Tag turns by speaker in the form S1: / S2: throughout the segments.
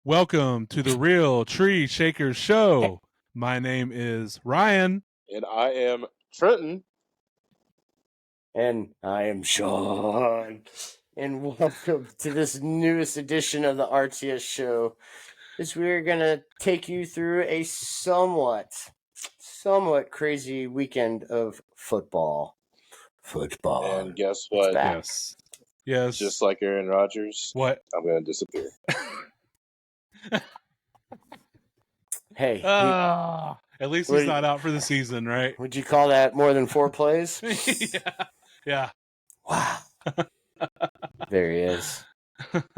S1: Welcome to the Real Tree Shakers Show. My name is Ryan.
S2: And I am Trenton.
S3: And I am Sean. And welcome to this newest edition of the RTS Show. We're going to take you through a somewhat crazy weekend of football.
S2: And guess what?
S1: Yes.
S2: Just like Aaron Rodgers,
S1: What?
S2: I'm going to disappear.
S3: Hey.
S1: At least he's not out for the season, right?
S3: Would you call that more than 4 plays?
S1: Yeah.
S3: Wow. There he is.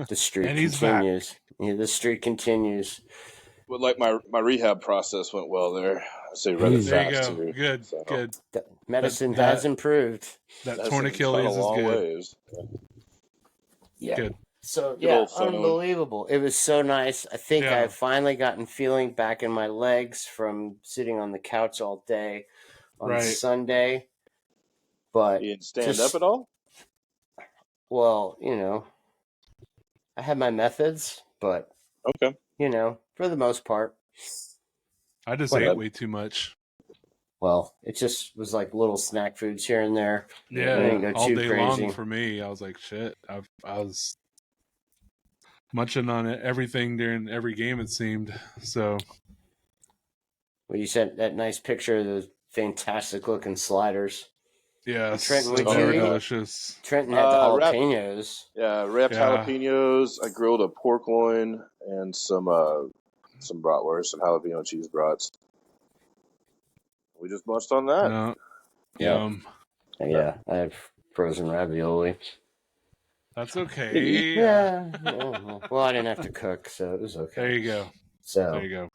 S3: The streak
S1: And he's
S3: continues.
S1: back.
S3: Yeah, the streak continues.
S2: But like my rehab process went well there. I say rather fast too.
S1: Good.
S2: So,
S1: Good.
S3: Medicine has improved.
S1: That torn Achilles is good.
S2: Ways.
S3: Yeah.
S1: Good.
S3: So, yeah, unbelievable. It was so nice. I think I've finally gotten feeling back in my legs from sitting on the couch all day on Sunday. But
S2: you didn't stand up at all?
S3: Well, I had my methods, but
S2: okay,
S3: for the most part,
S1: I just ate way too much.
S3: Well, it just was like little snack foods here and there.
S1: Yeah,
S3: I didn't go
S1: all
S3: too
S1: day
S3: crazy.
S1: long for me. I was like, shit. I was munching on it, everything during every game, it seemed. So,
S3: well, you sent that nice picture of those fantastic looking sliders.
S1: Yes,
S3: Trenton,
S1: they were delicious.
S3: Trenton had the jalapenos.
S2: Wrapped jalapenos. I grilled a pork loin and some bratwurst, some jalapeno cheese brats. We just munched on that.
S1: Yum.
S3: Yeah, I have frozen ravioli.
S1: That's okay.
S3: Yeah. Well, I didn't have to cook, so it was okay.
S1: There you go.
S3: There you go.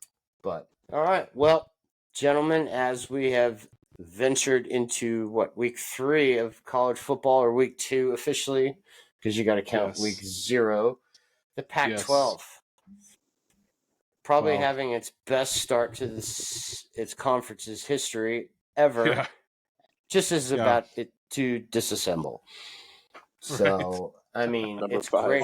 S3: But all right, well, gentlemen, as we have ventured into week 3 of college football, or week 2 officially, because you got to count week 0, the Pac-12 probably having its best start to its conference's history ever, just as about it to disassemble. So I mean, it's great.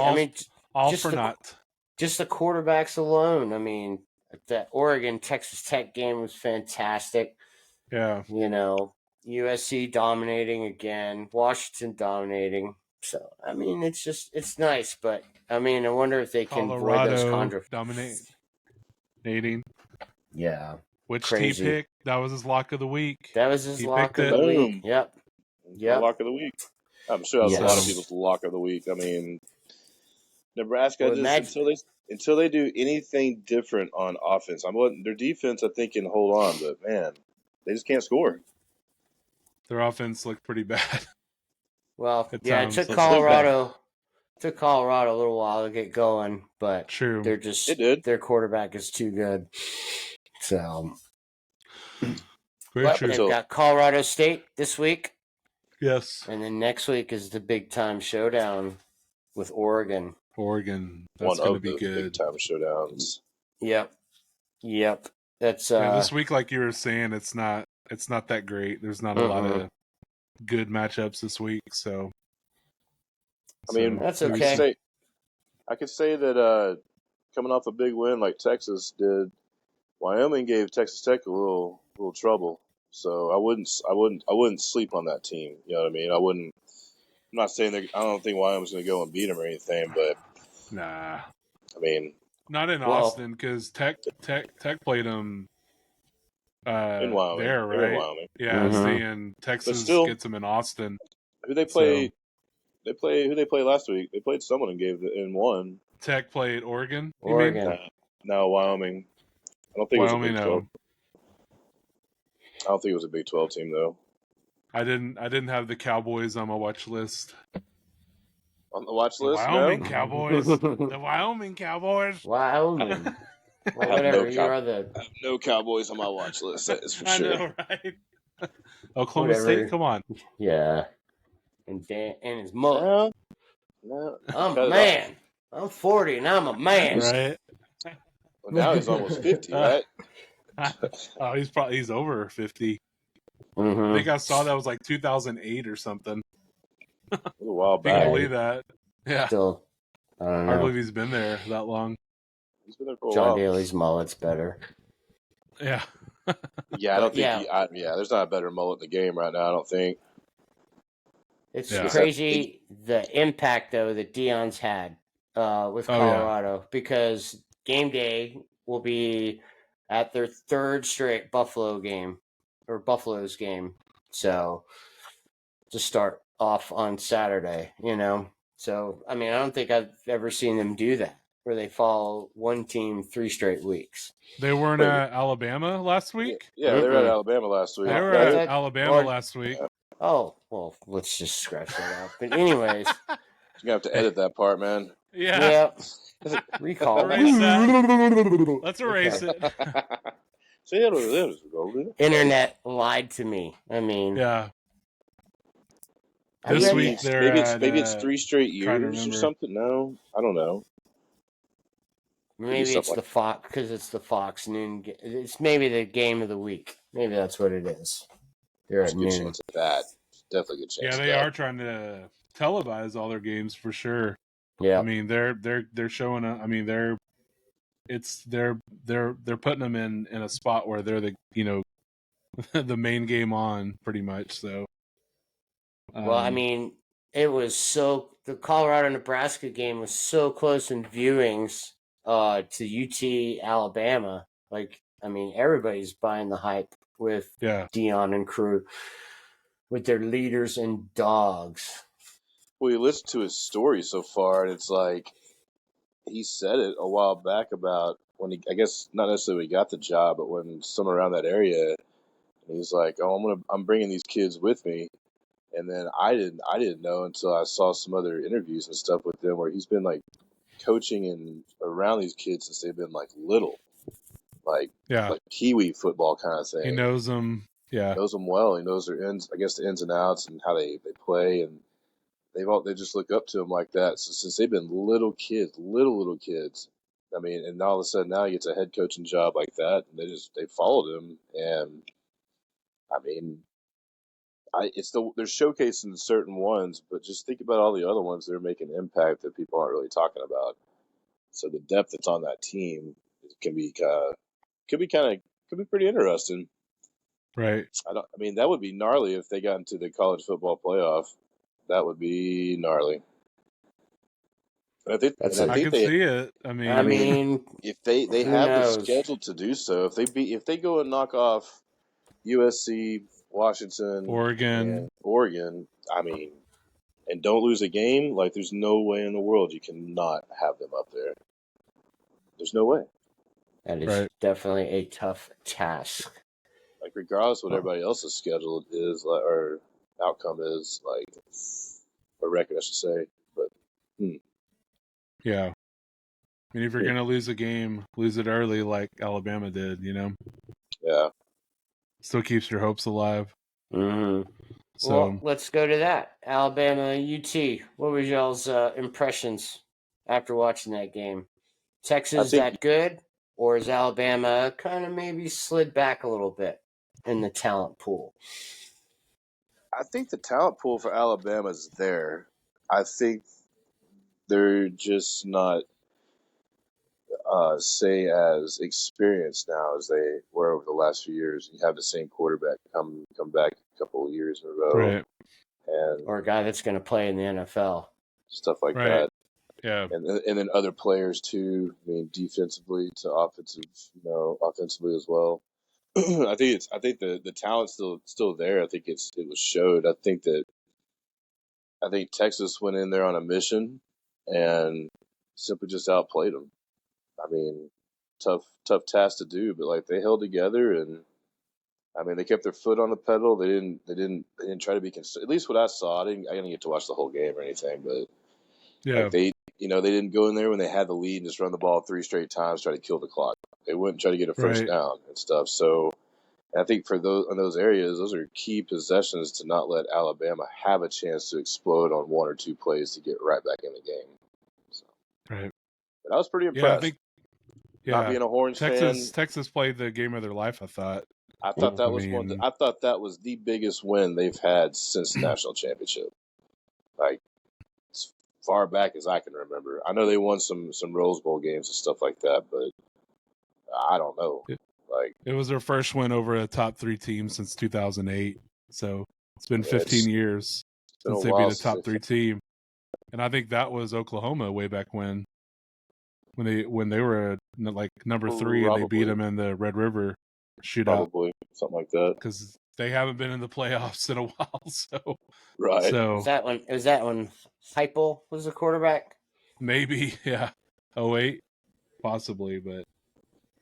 S3: Just the quarterbacks alone. I mean, that Oregon Texas Tech game was fantastic.
S1: Yeah.
S3: USC dominating again, Washington dominating. So, I mean, it's nice, but I mean, I wonder if they can avoid those
S1: dominating.
S3: Yeah.
S1: Which he picked? That was his lock of the week.
S3: That was his lock of the week. Yep.
S2: Lock of the week. I'm sure that was a lot of people's lock of the week. I mean, Nebraska until they do anything different on offense. Their defense, I think, can hold on, but man, they just can't score.
S1: Their offense looked pretty bad.
S3: Well, it took Colorado a little while to get going, but they're just their quarterback is too good. So, they've got Colorado State this week.
S1: Yes.
S3: And then next week is the big time showdown with Oregon.
S1: That's going to be good.
S2: Big time showdowns.
S3: Yep. That's
S1: this week, like you were saying, it's not that great. There's not a lot of good matchups this week, so
S2: I mean,
S3: that's okay.
S2: I could say that coming off a big win like Texas did, Wyoming gave Texas Tech a little trouble. So I wouldn't sleep on that team. You know what I mean? I'm not saying I don't think Wyoming's going to go and beat them or anything, but
S1: nah.
S2: I mean,
S1: not in Austin, because Tech played them
S2: in Wyoming.
S1: There, right?
S2: In Wyoming.
S1: Yeah, and Texas gets them in Austin.
S2: Who they play? Who they played last week? They played someone and won.
S1: Tech played Oregon.
S2: No, Wyoming. I don't think
S1: Wyoming,
S2: it was a Big 12. I don't think it was a Big 12 team though.
S1: I didn't have the Cowboys on my watch list.
S2: On the watch list,
S1: Wyoming Cowboys. The Wyoming Cowboys.
S3: Wyoming. Whatever. You are the.
S2: I have no Cowboys on my watch list. That is for sure.
S1: I know, right? Oklahoma State. Come on.
S3: Yeah. And his mother. No. I'm a man. I'm 40 and I'm a man.
S1: Right.
S2: Well, now he's almost 50, right?
S1: He's over 50.
S3: Mm-hmm.
S1: I think I saw that was like 2008 or something.
S2: A while back.
S1: Can't believe that. Yeah.
S3: Still, I don't know.
S1: Hard to believe he's been there that long.
S2: He's been there for a
S3: John
S2: while.
S3: Daly's mullet's better.
S1: Yeah.
S2: Yeah, I don't think.
S3: Yeah.
S2: There's not a better mullet in the game right now. I don't think.
S3: It's
S1: Yeah.
S3: crazy the impact though that Dion's had with
S1: Oh, yeah.
S3: Colorado because game day will be at their third straight Buffalo's game. So to start off on Saturday, So I mean, I don't think I've ever seen them do that where they follow one team 3 straight weeks.
S1: They weren't
S2: Wait.
S1: at Alabama last week?
S2: Yeah, they were at
S3: Mm-mm.
S2: Alabama last week.
S1: They were
S3: I
S1: at
S3: thought-
S1: Alabama
S3: or-
S1: last week.
S3: Oh, well, let's just scratch that out. But anyways,
S2: You're gonna have to edit that part, man.
S1: Yeah.
S3: yeah. Recall.
S1: Erase that. Let's erase
S3: Okay.
S1: it.
S3: Internet lied to me. I mean,
S1: Yeah.
S3: I
S1: This
S3: read
S1: week
S3: that.
S1: they're at,
S2: maybe it's 3 straight
S1: trying to
S2: years or
S1: remember.
S2: something. No, I don't know.
S3: Maybe it's
S2: something
S3: the Fox because it's the Fox noon. It's maybe the game of the week. Maybe that's what it is. They're
S2: There's
S3: at
S2: a good
S3: noon.
S2: chance of that. Definitely a good chance.
S1: Yeah,
S2: of
S1: they
S2: that.
S1: are trying to televise all their games for sure.
S3: Yeah,
S1: I mean, they're showing. I mean, they're putting them in a spot where they're the the main game on pretty much. So,
S3: well, I mean, it was the Colorado Nebraska game was so close in viewings to UT Alabama. Like, I mean, everybody's buying the hype with
S1: yeah,
S3: Dion and crew with their leaders and dogs.
S2: Well, you listen to his story so far, and it's like he said it a while back about when he, I guess not necessarily when he got the job, but when someone around that area, and he's like, "Oh, I'm bringing these kids with me," and then I didn't know until I saw some other interviews and stuff with him where he's been like coaching and around these kids since they've been like little, like Kiwi football kind of thing.
S1: he knows them. Yeah,
S2: Knows them well. He knows their ins, I guess, the ins and outs and how they play, and they just look up to him like that. So since they've been little kids, I mean, and all of a sudden now he gets a head coaching job like that, and they followed him, and I mean, they're showcasing certain ones, but just think about all the other ones that are making impact that people aren't really talking about. So the depth that's on that team can be pretty interesting.
S1: right.
S2: I mean, that would be gnarly if they got into the college football playoff. That would be gnarly. I can
S1: see it. I mean,
S2: if they
S3: who
S2: have
S3: knows?
S2: the schedule to do so, if they go and knock off USC, Washington,
S1: Oregon.
S2: and Oregon, I mean, and don't lose a game, like there's no way in the world you cannot have them up there. There's no way.
S3: That is definitely a tough task.
S2: Like regardless of what everybody else's schedule is, or outcome is, like a record, I should say. But
S1: yeah. I mean, if you're going to lose a game, lose it early like Alabama did,
S2: Yeah.
S1: Still keeps your hopes alive.
S3: Mm-hmm.
S1: So,
S3: well, let's go to that. Alabama UT. What was y'all's impressions after watching that game? Texas that good? Or is Alabama kind of maybe slid back a little bit in the talent pool?
S2: I think the talent pool for Alabama is there. I think they're just not say as experienced now as they were over the last few years. You have the same quarterback come back a couple of years in a row,
S1: right.
S2: and
S3: or a guy that's going to play in the NFL,
S2: stuff like
S1: right.
S2: that.
S1: Yeah,
S2: and then other players too. I mean, defensively to offensively as well. I think the talent's still there. I think it was showed. I think Texas went in there on a mission and simply just outplayed them. I mean, tough task to do, but like they held together, and I mean they kept their foot on the pedal. They didn't try to be at least what I saw. I didn't get to watch the whole game or anything, but like they didn't go in there when they had the lead and just run the ball 3 straight times, try to kill the clock. They wouldn't try to get a first down and stuff. So I think for those areas, those are key possessions to not let Alabama have a chance to explode on 1 or 2 plays to get right back in the game. So,
S1: right.
S2: But I was pretty impressed.
S1: Not
S2: being a Horns fan,
S1: Texas played the game of their life. I thought
S2: that was I thought that was the biggest win they've had since the national championship. Like far back as I can remember. I know they won some Rose Bowl games and stuff like that, but I don't know. Like,
S1: it was their first win over a top 3 team since 2008. So it's been 15 years since they beat a top 3 team, and I think that was Oklahoma way back when they were like number 3 and they beat them in the Red River shootout.
S2: Probably something like that,
S1: because they haven't been in the playoffs in a while. So
S2: right.
S1: So
S3: was that when Heupel was the quarterback?
S1: Maybe, yeah. 08, possibly, but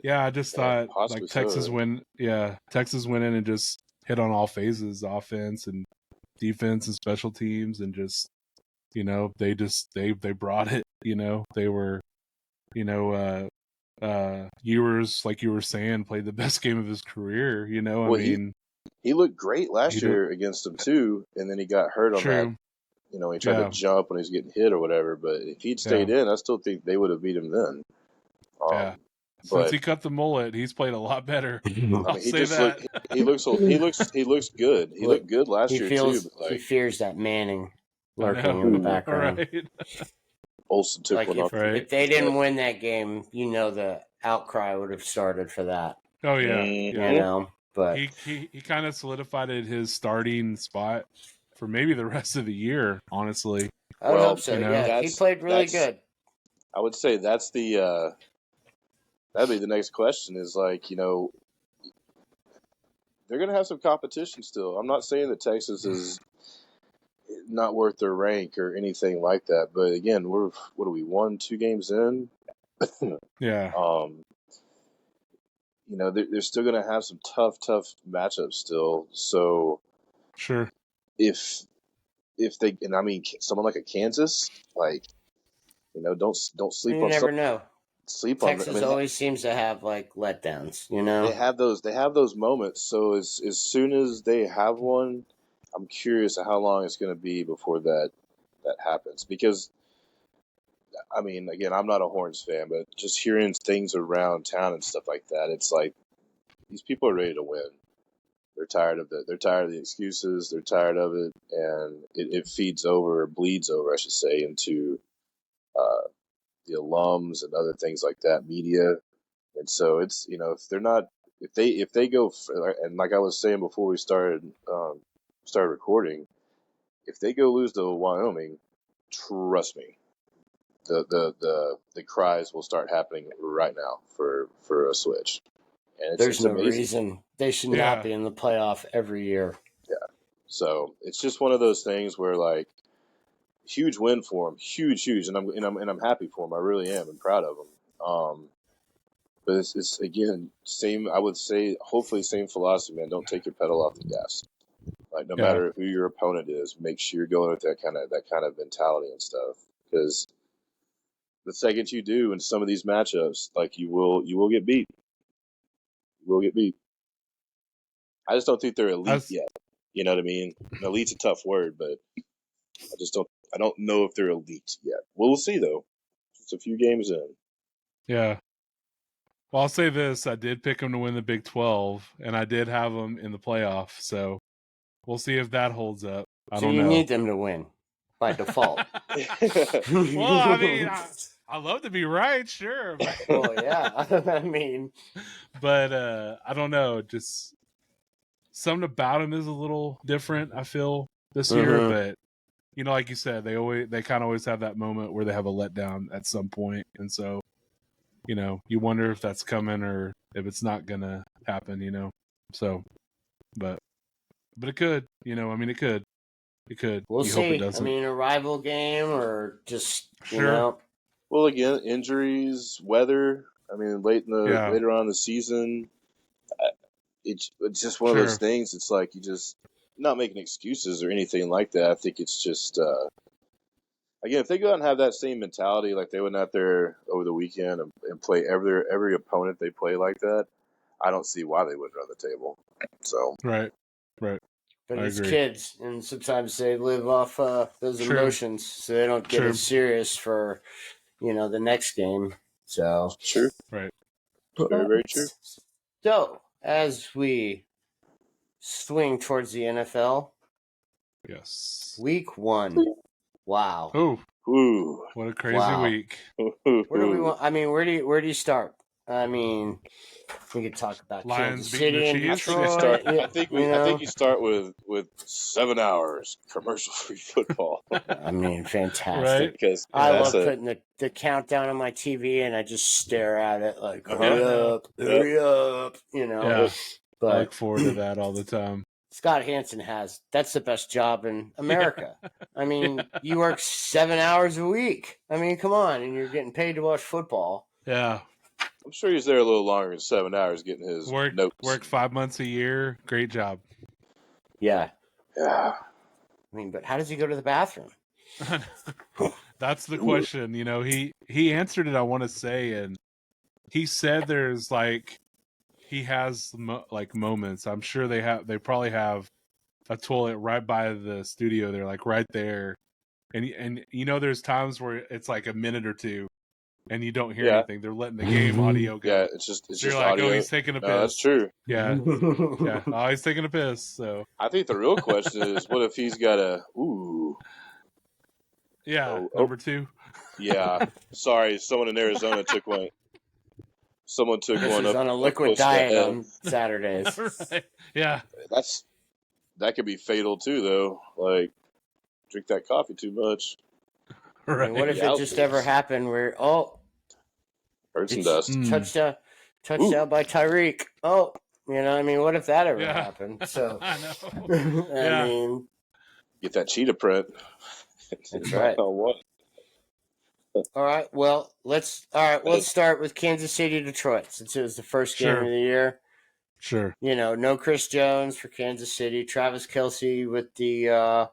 S1: yeah, I just thought like Texas went in and just hit on all phases, offense and defense and special teams, and just they brought it. They were Ewers, like you were saying, played the best game of his career.
S2: Well, he looked great last year against them too, and then he got hurt on that. He tried to jump when he was getting hit or whatever. But if he'd stayed in, I still think they would have beat him then.
S1: Since he cut the mullet, he's played a lot better.
S2: He looks good. He looked good last year too. But
S3: he fears that Manning lurking in the background.
S1: Right.
S2: Olsen took one off.
S3: If they didn't win that game, the outcry would have started for that.
S1: Oh yeah,
S3: but
S1: he kind of solidified his starting spot for maybe the rest of the year. Honestly,
S3: I would hope so. He played really good.
S2: I would say that's the that'd be the next question. Is like they're gonna have some competition still. I'm not saying that Texas is not worth their rank or anything like that, but again, we're 1-2 games in?
S1: Yeah.
S2: They're still going to have some tough matchups still. So
S1: sure,
S2: if they, and I mean someone like a Kansas, like don't sleep on.
S3: You never know.
S2: Sleep
S3: on
S2: Texas
S3: always seems to have like letdowns.
S2: They have those moments. So as soon as they have one, I'm curious how long it's going to be before that happens. Because, I mean, again, I'm not a Horns fan, but just hearing things around town and stuff like that, it's like these people are ready to win. They're tired of it. They're tired of the excuses. They're tired of it, and it feeds over, or bleeds over, I should say, into the alums and other things like that, media. And so it's if they go, and like I was saying before we started recording, if they go lose to Wyoming, trust me, the cries will start happening right now for a switch. And
S3: there's no reason they should not be in the playoff every year.
S2: Yeah. So it's just one of those things where like huge win for them, huge, and I'm happy for them. I really am, and proud of them. But it's again same. I would say hopefully same philosophy, man. Don't take your pedal off the gas. Like no matter who your opponent is, make sure you're going with that kind of mentality and stuff. Because the second you do in some of these matchups, like you will get beat. You will get beat. I just don't think they're elite yet. You know what I mean? Elite's a tough word, but I don't know if they're elite yet. We'll see though. It's a few games in.
S1: Yeah. Well, I'll say this: I did pick them to win the Big 12, and I did have them in the playoff. So we'll see if that holds up. I don't know.
S3: You need them to win by default.
S1: Well, I mean, I love to be right, sure.
S3: Well, yeah, I mean,
S1: but I don't know. Just something about them is a little different. I feel this year, but like you said, they kind of always have that moment where they have a letdown at some point, and so. You wonder if that's coming or if it's not gonna happen. So, but it could. I mean, it could.
S3: We'll see.
S1: Hope it doesn't.
S3: I mean, a rival game or just
S1: sure.
S2: Well, again, injuries, weather. I mean, later on in the season, it's just one of those things. It's like you just not making excuses or anything like that. I think it's just. Again, if they go out and have that same mentality, like they went out there over the weekend and play every opponent they play like that, I don't see why they wouldn't run the table. So
S1: right.
S3: But it's kids, and sometimes they live off those emotions, so they don't get as serious for the next game. So
S2: true,
S1: right,
S2: very very true.
S3: So as we swing towards the NFL,
S1: yes,
S3: Week 1. Wow.
S1: Oh,
S2: Ooh.
S1: What a crazy
S3: Wow.
S1: week.
S3: Where do we want? I mean, where do you start? I mean, we could talk about
S1: Lions
S3: Kansas
S1: beating the
S3: City and
S1: Chiefs?
S3: Detroit.
S2: I think you start with 7 hours commercial free football.
S3: I mean, fantastic.
S1: Right?
S2: Because
S3: I
S1: Yeah.
S3: love putting the countdown on my TV and I just stare at it like, hurry
S1: Uh-huh.
S3: up, hurry up, you know.
S1: Yeah. I
S3: But
S1: look forward to that all the time.
S3: Scott Hansen that's the best job in America. I mean,
S1: Yeah.
S3: you work 7 hours a week. I mean, come on, and you're getting paid to watch football.
S1: Yeah.
S2: I'm sure he's there a little longer than 7 hours getting his notes.
S1: Work 5 months a year. Great job.
S3: Yeah.
S2: Yeah.
S3: I mean, but how does he go to the bathroom?
S1: That's the question. You know, he answered it, I want to say, and he said there's like he has like moments. I'm sure they probably have a toilet right by the studio. They're like right there, and you know there's times where it's like a minute or two, and you don't hear anything. They're letting the game audio go.
S2: Yeah, it's just
S1: You're like,
S2: audio.
S1: oh, he's taking a piss.
S2: No, that's true.
S1: Yeah, yeah. Oh, he's taking a piss. So
S2: I think the real question is, what if he's got a
S1: yeah, number 2.
S2: Yeah, sorry, someone in Arizona took one. Someone took
S3: This
S2: one
S3: is
S2: up
S3: on a liquid diet on Saturdays.
S1: Right. Yeah,
S2: that could be fatal too, though. Like, drink that coffee too much.
S1: right.
S3: I mean, what if it just ever happened where
S2: Hurts and dust.
S3: touchdown by Tyreek? Oh, you know, I mean, what if that ever happened? So
S1: I know.
S3: I mean,
S2: get that cheetah print.
S3: That's right.
S2: What?
S3: All right. Well, let's start with Kansas City, Detroit, since it was the first game of the year.
S1: Sure.
S3: You know, no Chris Jones for Kansas City. Travis Kelce with the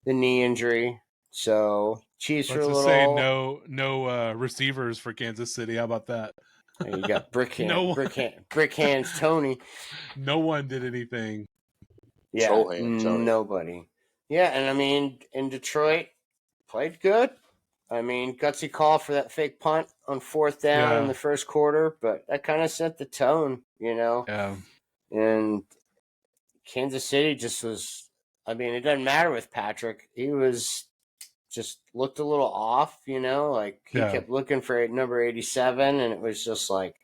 S3: knee injury. So Chiefs
S1: Let's
S3: are a
S1: just
S3: little.
S1: say no receivers for Kansas City. How about that?
S3: You got brick hands Tony.
S1: No one did anything.
S3: Yeah,
S2: Tony.
S3: Nobody. Yeah, and I mean, in Detroit, played good. I mean, gutsy call for that fake punt on 4th down in the first quarter, but that kind of set the tone, you know.
S1: Yeah.
S3: And Kansas City just was. I mean, it doesn't matter with Patrick. He was just looked a little off, you know. Like he kept looking for number 87, and it was just like,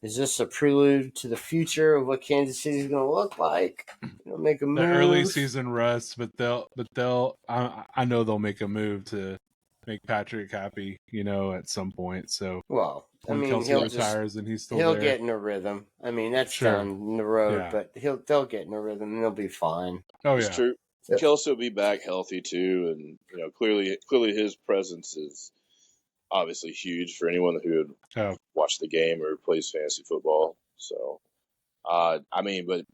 S3: is this a prelude to the future of what Kansas City is going to look like? You know, make a move.
S1: The early season rust, but they'll. I know they'll make a move to make Patrick happy, you know, at some point. So
S3: well,
S1: when Kelce retires and he's still there,
S3: get in a rhythm. I mean, that's down the road, but they'll get in a rhythm and they'll be fine.
S1: Oh
S2: it's true. Kelce will be back healthy too, and you know, clearly his presence is obviously huge for anyone who would watch the game or plays fantasy football. So, I mean, but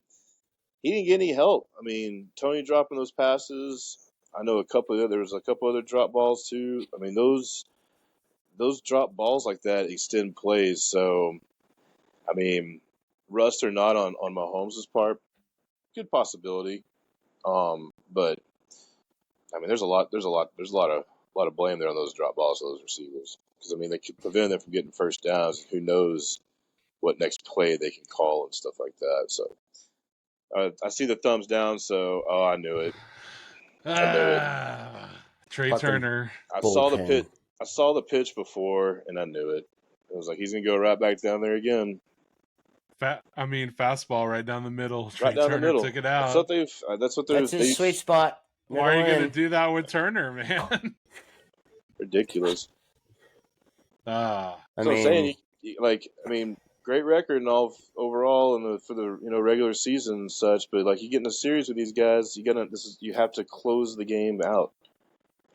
S2: he didn't get any help. I mean, Tony dropping those passes. I know there was a couple other drop balls too. I mean, those drop balls like that extend plays. So, I mean, rust or not on Mahomes' part, good possibility. But I mean, there's a lot of blame there on those drop balls to those receivers, because I mean they could prevent them from getting first downs. Who knows what next play they can call and stuff like that. So I see the thumbs down. So I knew it.
S1: Trey Turner.
S2: I saw the pitch before, and I knew it. It was like he's gonna go right back down there again.
S1: Fastball right down the middle.
S2: Right down
S1: Turner
S2: the middle.
S1: Took it out.
S3: That's his sweet spot.
S1: Why are you going to do that with Turner, man?
S2: Ridiculous.
S1: I'm
S2: saying, great record and all overall for the regular season and such, but like you get in a series with these guys, you have to close the game out.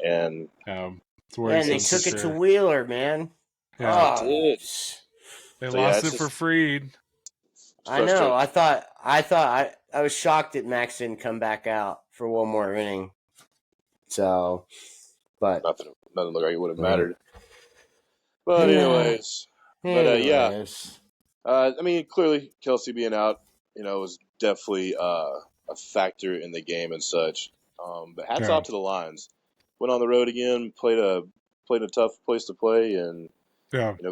S2: And
S3: they took it to Wheeler, man.
S1: Yeah, they lost it for Freed.
S3: I know. I thought I was shocked that Max didn't come back out for one more inning. So, but
S2: nothing looked like it would have mattered. But anyways. I mean, clearly Kelce being out, was definitely a factor in the game and such. But hats off to the Lions. Went on the road again, played a tough place to play, and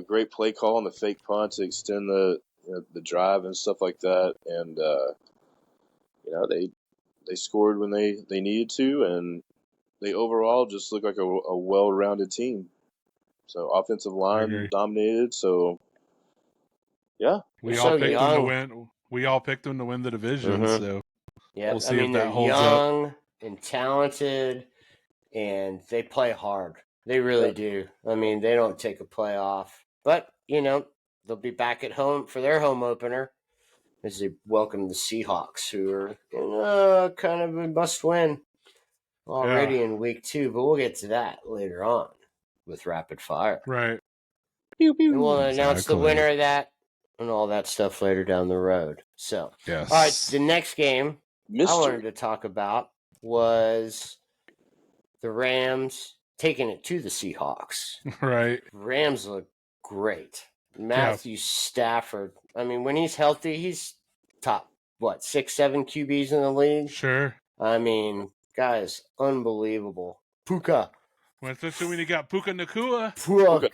S2: great play call on the fake punt to extend the drive and stuff like that. And they scored when they needed to, and they overall just look like a well-rounded team. So offensive line dominated. So yeah,
S1: we all picked them to win. We all picked them to win the division. So we'll see if that holds
S3: young
S1: up.
S3: and talented, and they play hard. They really do. I mean, they don't take a play off. But, they'll be back at home for their home opener as they welcome the Seahawks, who are in kind of a must-win already in week 2. But we'll get to that later on with Rapid Fire.
S1: Right.
S3: And we'll announce the winner of that and all that stuff later down the road. So,
S1: yes.
S3: All right, the next game I wanted to talk about was the Rams taking it to the Seahawks.
S1: Right.
S3: Rams look great. Matthew Stafford. I mean, when he's healthy, he's top, 6, 7 QBs in the league?
S1: Sure.
S3: I mean, guys, unbelievable. Puka.
S1: Well, especially when you got Puka Nacua.
S3: Puka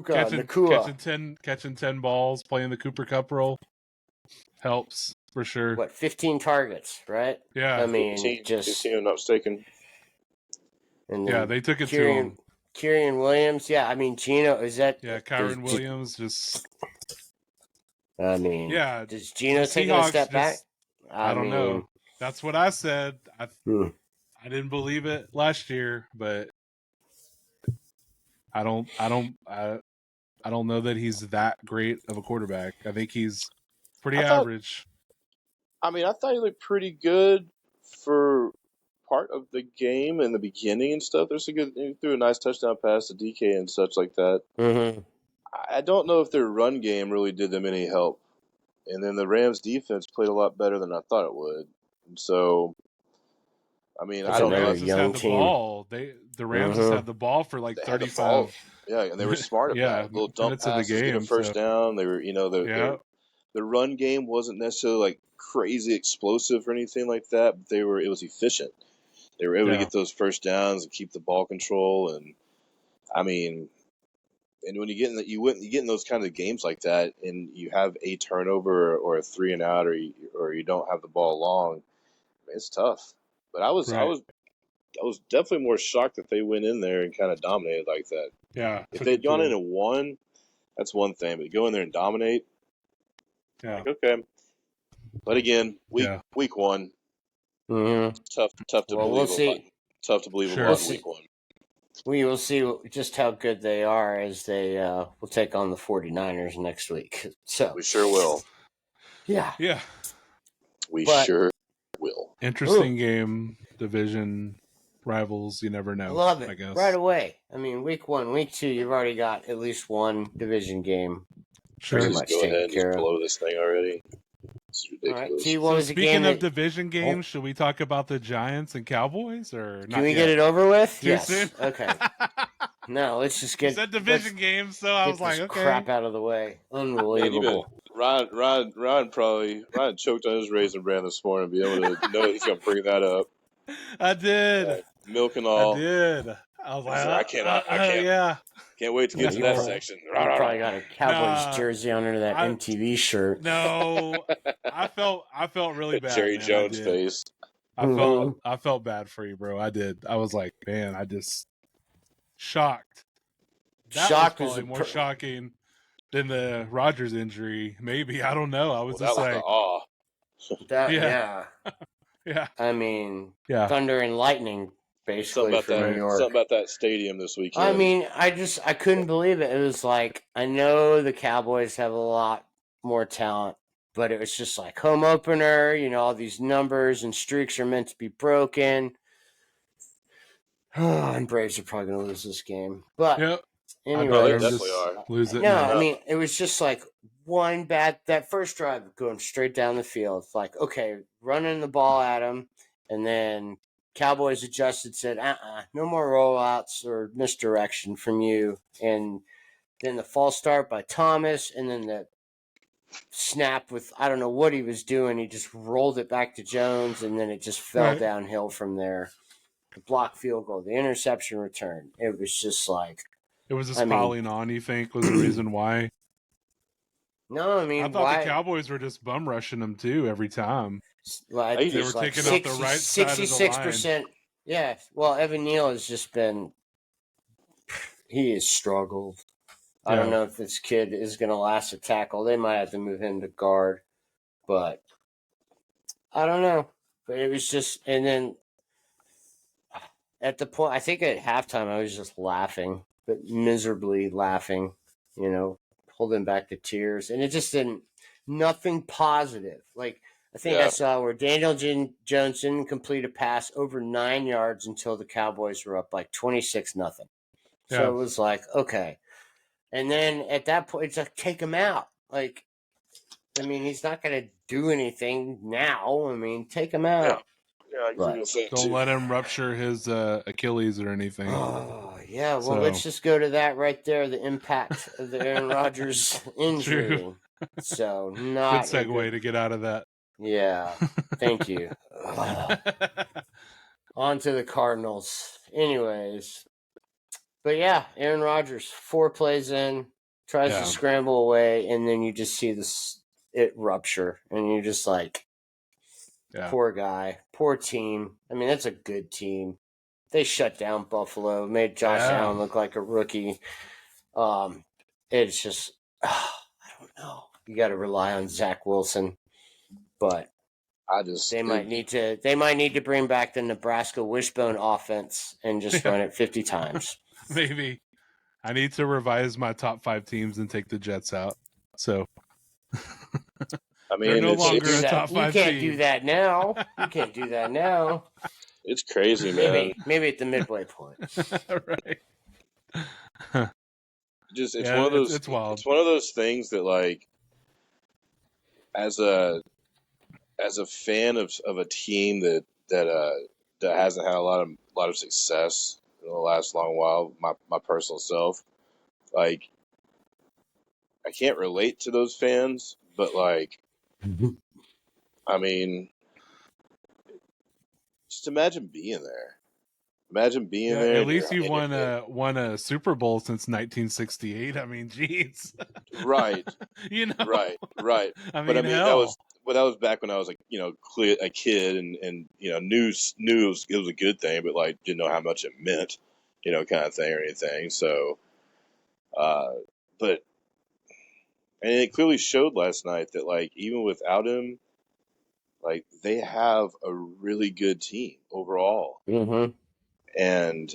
S3: Nacua.
S1: Catching 10 balls, playing the Cooper Cup role. Helps, for sure.
S3: 15 targets, right?
S1: Yeah.
S3: I mean,
S2: 15, I'm not mistaken.
S3: And
S1: they took it to him.
S3: Kyren Williams, I mean, Gino, is that...
S1: Yeah, Kyren Williams just...
S3: I mean, does Gino take a step back?
S1: I don't know. That's what I said. I didn't believe it last year, but I don't know that he's that great of a quarterback. I think he's pretty average.
S2: I thought he looked pretty good for part of the game in the beginning and stuff. He threw a nice touchdown pass to DK and such like that.
S3: Mm-hmm.
S2: I don't know if their run game really did them any help. And then the Rams defense played a lot better than I thought it would. And so, I don't know.
S1: Had the ball. The Rams just had the ball for 35.
S2: Yeah, and they were smart about it. Little dump passes, get a first down. They were, the run game wasn't necessarily crazy explosive or anything like that, but it was efficient. They were able to get those first downs and keep the ball control. And and when you get in those kind of games like that, and you have a turnover or a 3 and out, or you don't have the ball long, it's tough. But I was definitely more shocked that they went in there and kind of dominated like that.
S1: Yeah.
S2: If they'd gone in and won, that's one thing. But go in there and dominate, okay. But again, week 1, tough to believe.
S3: We'll see.
S2: Tough to believe about week 1.
S3: We will see just how good they are as they will take on the 49ers next week. So
S2: we sure will.
S3: Yeah.
S1: Yeah.
S2: We sure will.
S1: Interesting game, division rivals. You never know.
S3: Love it.
S1: I guess.
S3: Right away. Week 1, week 2, you've already got at least one division game.
S1: Sure.
S2: Pretty much go ahead and blow this thing already. It's ridiculous.
S3: All right.
S1: Speaking of division games, should we talk about the Giants and Cowboys, or not?
S3: Can we get it over with?
S1: Yes. Soon?
S3: Okay. No, let's just get
S1: that division game. So I was like, okay,
S3: crap out of the way. Unbelievable.
S2: Ryan choked on his Raisin Bran this morning to be able to know he's going to bring that up.
S1: I did.
S2: Milk and all.
S1: I did. I was like,
S2: I can't wait to get to that section.
S3: You probably got a Cowboys jersey under that MTV shirt.
S1: No, I felt really bad.
S2: Jerry Jones face.
S1: I felt bad for you, bro. I did. I was like, man, I just shocked. That was probably more shocking than the Rodgers injury. Maybe, I don't know. I was just like,
S3: yeah. Thunder and lightning. Basically, New York.
S2: Something about that stadium this weekend.
S3: I couldn't believe it. It was like, I know the Cowboys have a lot more talent, but it was just like home opener, all these numbers and streaks are meant to be broken. And Braves are probably going to lose this game. But
S2: anyway, they definitely are.
S1: Lose it.
S3: No, it was just like one that first drive going straight down the field. It's like, okay, running the ball at him, and then Cowboys adjusted, said, no more rollouts or misdirection from you. And then the false start by Thomas, and then the snap with, I don't know what he was doing. He just rolled it back to Jones, and then it just fell downhill from there. The block field goal, the interception return. It was just like...
S1: It was just piling on, you think, was the reason why?
S3: No,
S1: I thought the Cowboys were just bum rushing them, too, every time.
S3: Well,
S1: they were taking out the right side of the line.
S3: Yeah, well, Evan Neal has just been, he has struggled. I don't
S1: Yeah.
S3: know if this kid is going to last a tackle. They might have to move him to guard, but I don't know. But it was just, and then at the point, I think at halftime, I was just laughing, but miserably laughing, holding back the tears. And it just didn't, nothing positive. Like, I think I saw where Daniel Jones didn't complete a pass over 9 yards until the Cowboys were up like 26-0. So it was like, okay. And then at that point, it's like, take him out. Like, I mean, he's not going to do anything now. I mean, take him out.
S2: Yeah, I was gonna say
S1: Don't
S2: too.
S1: let him rupture his Achilles or anything.
S3: Oh, yeah. Well,
S1: So-
S3: let's just go to that right there, the impact of the Aaron Rodgers injury.
S1: True.
S3: So,
S1: Good
S3: not
S1: segue to get out of that.
S3: Yeah, thank you. On to the Cardinals. Anyways. But yeah, Aaron Rodgers, 4 plays in, tries to scramble away, and then you just see it rupture. And you're just like, poor guy, poor team. I mean, that's a good team. They shut down Buffalo, made Josh Allen look like a rookie. It's just, I don't know. You got to rely on Zach Wilson, but they might need to bring back the Nebraska wishbone offense and just run it 50 times.
S1: Maybe I need to revise my top 5 teams and take the Jets out. So
S2: I mean,
S1: they're no longer a top 5 team.
S3: You can't do that now. You can't do that now.
S2: It's crazy, man.
S3: Maybe at the midway point.
S1: Right.
S2: Just it's one of those.
S1: It's wild.
S2: It's one of those things that, like, as a fan of a team that hasn't had a lot of success in the last long while, my personal self, like, I can't relate to those fans, but, like, I mean, just imagine being there. Imagine being there.
S1: At least you won a Super Bowl since 1968. I mean, geez.
S2: Right. Right.
S1: I mean,
S2: but I mean,
S1: hell.
S2: that was back when I was, like, a kid and knew it was a good thing, but, like, didn't know how much it meant, kind of thing or anything. So, but and it clearly showed last night that, like, even without him, like, they have a really good team overall.
S3: Mm-hmm.
S2: And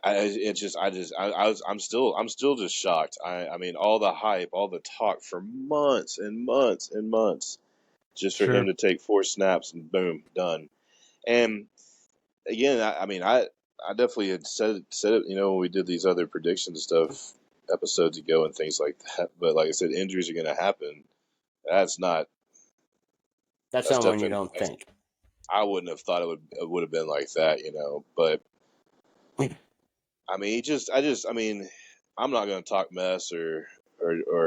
S2: I'm still just shocked. I mean, all the hype, all the talk for months and months and months, just for him to take 4 snaps and boom, done. And again, I definitely had said it, when we did these other prediction stuff episodes ago and things like that. But like I said, injuries are going to happen. That's not
S3: one you don't think.
S2: I wouldn't have thought it would have been like that, but I mean, I mean, I'm not going to talk mess or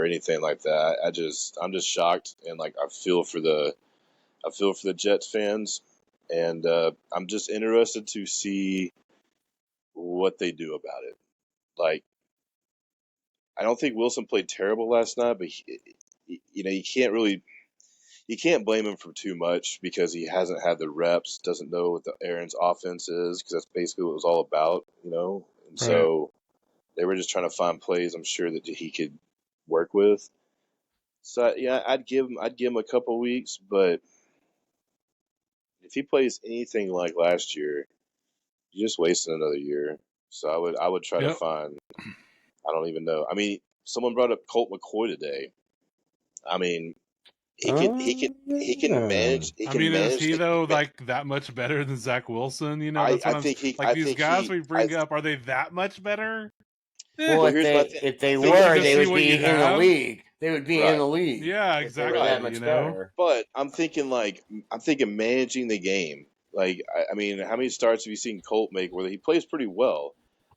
S2: anything like that. I'm just shocked, and, like, I feel for the Jets fans, and I'm just interested to see what they do about it. Like, I don't think Wilson played terrible last night, but you can't blame him for too much because he hasn't had the reps, doesn't know what the Aaron's offense is, because that's basically what it was all about, And so they were just trying to find plays, I'm sure, that he could work with. So yeah, I'd give him a couple weeks, but if he plays anything like last year, you're just wasting another year. So I would try to find. I don't even know. I mean, someone brought up Colt McCoy today. I mean, he can manage.
S1: Is he though like that much better than Zach Wilson? That's what these guys we bring up, are they that much better?
S3: Well, if they were, they would be in the league. They would be in the league.
S1: Yeah, exactly.
S3: That much better.
S2: But I'm thinking managing the game. Like, I mean, how many starts have you seen Colt make where he plays pretty well?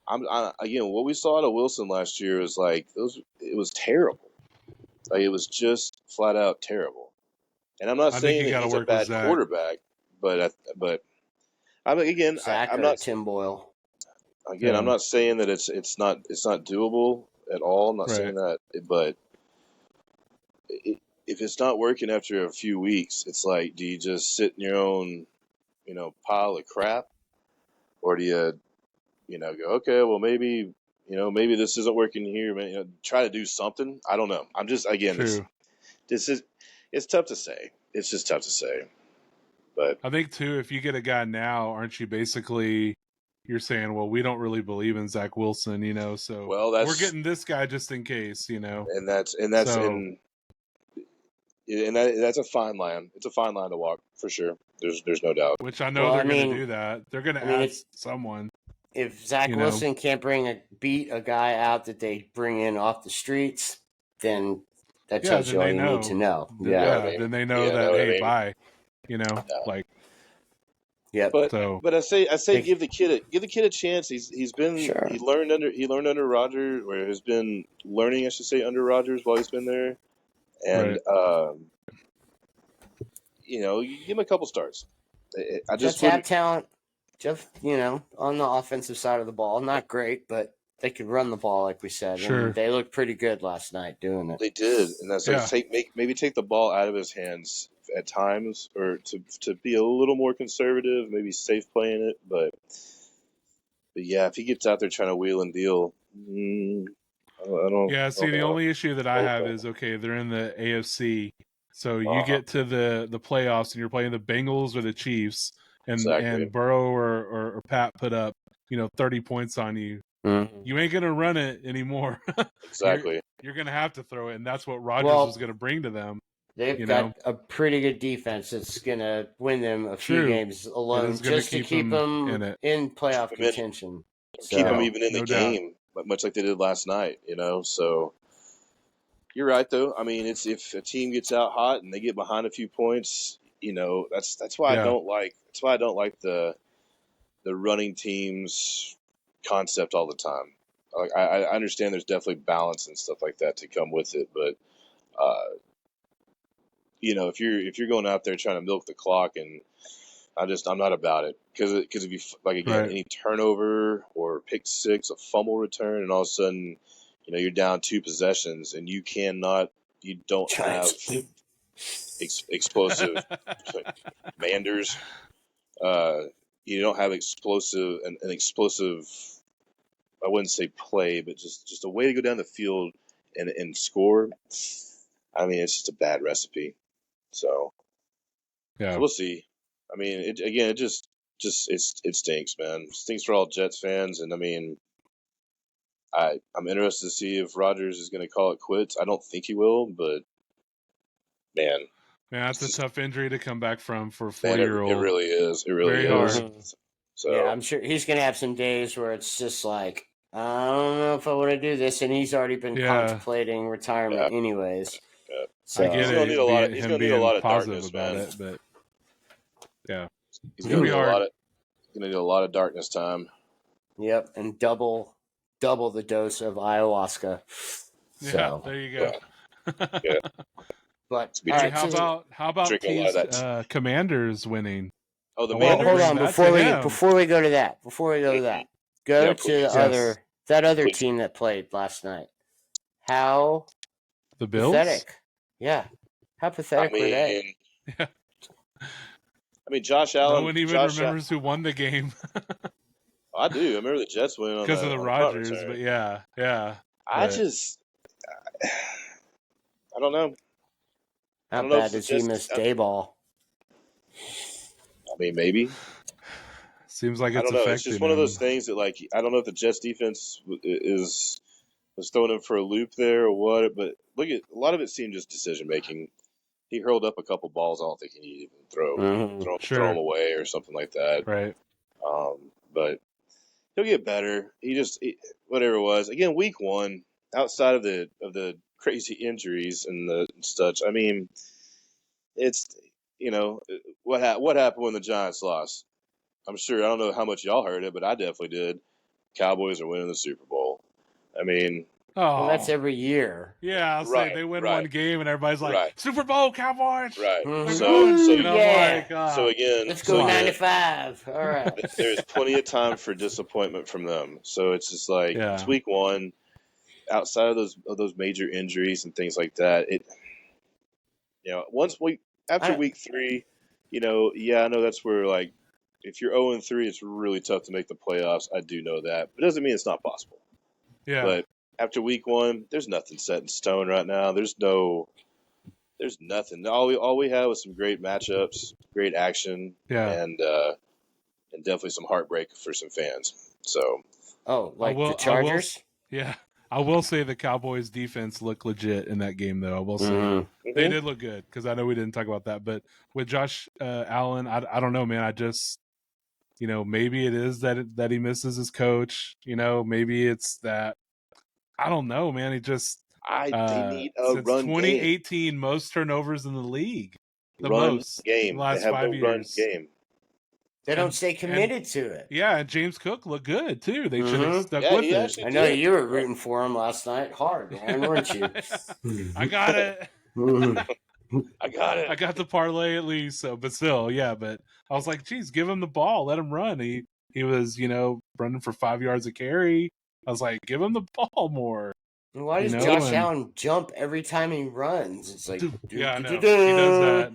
S2: Again, what we saw out of Wilson last year is like it was terrible. Like, it was just flat out terrible. And I'm not saying that he's a bad quarterback, but I'm not
S3: Tim Boyle.
S2: Again, I'm not saying that it's not doable at all. I'm not saying that, but if it's not working after a few weeks, it's like, do you just sit in your own pile of crap, or do you go, okay, well maybe maybe this isn't working here, try to do something. I don't know. I'm just again
S1: True.
S2: this is it's tough to say. It's just tough to say. But
S1: I think too, if you get a guy now, aren't you basically you're saying, well, we don't really believe in Zach Wilson, so we're getting this guy just in case,
S2: and that's
S1: So-
S2: that's a fine line. It's a fine line to walk for sure. There's no doubt.
S1: Which I know they're going to do that. They're going to add someone.
S3: If Zach Wilson can't beat a guy out that they bring in off the streets, then that tells you all you need to know.
S1: Then they know that hey, bye.
S3: Yeah.
S2: But I say give the kid a chance. He learned under Rodgers, or has been learning, I should say, under Rodgers while he's been there, and you give him a couple starts. I just
S3: have talent. Jeff, on the offensive side of the ball, not great, but they could run the ball, like we said.
S1: Sure.
S3: And they looked pretty good last night doing it.
S2: They did, and that's maybe take the ball out of his hands at times, or to be a little more conservative, maybe safe playing it. But yeah, if he gets out there trying to wheel and deal, I don't.
S1: Yeah, see, the only issue that I have is they're in the AFC, so you get to the playoffs and you're playing the Bengals or the Chiefs, and Burrow or Pat put up 30 points on you.
S3: Mm-hmm.
S1: You ain't gonna run it anymore.
S2: Exactly.
S1: You're gonna have to throw it, and that's what Rodgers was gonna bring to them.
S3: They've got a pretty good defense that's gonna win them a few games alone, just to keep them in playoff contention.
S2: Keep them even in the game, much like they did last night. So you're right, though. I mean, it's if a team gets out hot and they get behind a few points, that's why I don't like. That's why I don't like the running teams concept all the time. Like I understand there's definitely balance and stuff like that to come with it, but if you're going out there trying to milk the clock, and I'm not about it, because if you any turnover or pick six, a fumble return, and all of a sudden you're down 2 possessions and you don't have explosive manders. You don't have an explosive, I wouldn't say play, but just a way to go down the field and score. I mean, it's just a bad recipe. So we'll see. I mean, it just it stinks, man. It stinks for all Jets fans, and I mean, I'm interested to see if Rodgers is going to call it quits. I don't think he will, but man,
S1: that's a tough injury to come back from for a 4-year-old.
S2: It really is. It really is.
S1: Hard.
S2: So
S3: yeah, I'm sure he's going to have some days where it's just like, I don't know if I want to do this, and he's already been contemplating retirement anyways.
S2: Yeah.
S1: So I get
S2: he's going to need a lot of darkness
S1: about
S2: man.
S1: it, but yeah,
S2: he's going to need a lot of. He's going to need a lot of darkness time.
S3: Yep, and double the dose of ayahuasca.
S1: Yeah, there you go.
S2: Yeah.
S3: But
S1: how about teams, Commanders winning?
S2: Oh, the
S3: Commanders. Hold on, before we go to that, go to that other team that played last night. How
S1: the Bills?
S3: Pathetic. Yeah. How pathetic were they?
S1: Yeah.
S2: I mean, Josh Allen.
S1: No one even remembers who won the game.
S2: I do. I remember the Jets winning
S1: because of the Rodgers, but yeah.
S2: I don't know.
S3: How bad does he miss Dayball?
S2: I mean, maybe.
S1: Seems like it's
S2: I don't know.
S1: affecting
S2: It's just one of those things that, like, I don't know if the Jets defense was throwing him for a loop there or what, but look at a lot of it seemed just decision making. He hurled up a couple balls. I don't think he needed to throw them away or something like that.
S1: Right.
S2: But he'll get better. Whatever it was. Again, week 1, outside of the crazy injuries and such. I mean, it's what happened when the Giants lost. I'm sure, I don't know how much y'all heard it, but I definitely did. Cowboys are winning the Super Bowl. I mean,
S3: well, that's every year.
S1: Yeah, I'll say they win one game and everybody's like, Super Bowl, Cowboys.
S2: Right.
S3: Mm-hmm.
S2: So again,
S3: let's go 95. All right.
S2: There's plenty of time for disappointment from them. So it's just like it's week 1. Outside of those major injuries and things like that, after week 3, I know that's where, like, if you're 0-3, it's really tough to make the playoffs. I do know that, but it doesn't mean it's not possible.
S1: Yeah.
S2: But after week 1, there's nothing set in stone right now. There's nothing. All we have was some great matchups, great action, and definitely some heartbreak for some fans. So,
S3: the Chargers?
S1: I will say the Cowboys defense looked legit in that game, though. I will say they did look good, because I know we didn't talk about that. But with Josh Allen, I don't know, man. I just, maybe it is that he misses his coach. Maybe it's that. I don't know, man. He just
S2: they need a
S1: since
S2: run
S1: 2018
S2: game.
S1: most turnovers in the league. The
S2: run
S1: most
S2: game.
S1: in the last
S2: they have
S1: 5
S2: no
S1: years.
S2: Run game.
S3: They don't stay committed to it.
S1: Yeah, and James Cook looked good too. They should have stuck with it.
S3: I know you were rooting for him last night hard, man, weren't you?
S1: I got it.
S2: I got it.
S1: I got the parlay at least. So, but still, yeah. But I was like, geez, give him the ball, let him run. He was, running for 5 yards a carry. I was like, give him the ball more.
S3: Why does Josh Allen jump every time he runs? It's like,
S1: yeah, I know. He does that.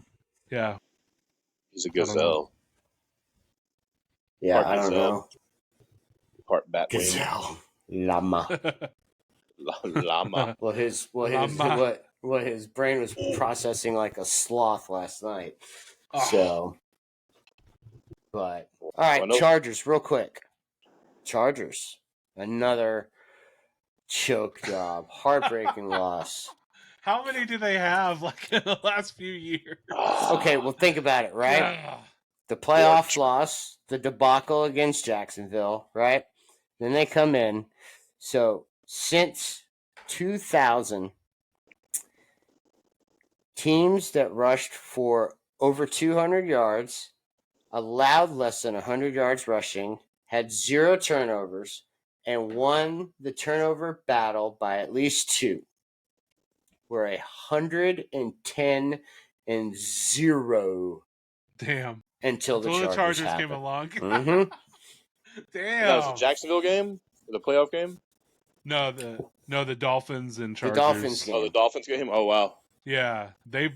S1: Yeah,
S2: he's a gazelle.
S3: Yeah, I don't know.
S2: Part Batwing.
S3: Gazelle. Llama.
S2: Llama.
S3: Well, his brain was processing like a sloth last night. So, but all right, Chargers, real quick. Chargers, another choke job, heartbreaking loss.
S1: How many do they have in the last few years?
S3: Okay, well, think about it, right? The playoff loss, the debacle against Jacksonville, right? Then they come in. So since 2000, teams that rushed for over 200 yards, allowed less than 100 yards rushing, had 0 turnovers, and won the turnover battle by at least 2. We're 110-0.
S1: Damn.
S3: Until the Chargers
S1: came along.
S3: Mm-hmm.
S1: Damn.
S2: That was the Jacksonville game? The playoff game?
S1: No, the Dolphins and Chargers.
S3: The Dolphins game.
S2: Oh, the Dolphins game? Oh, wow.
S1: Yeah, they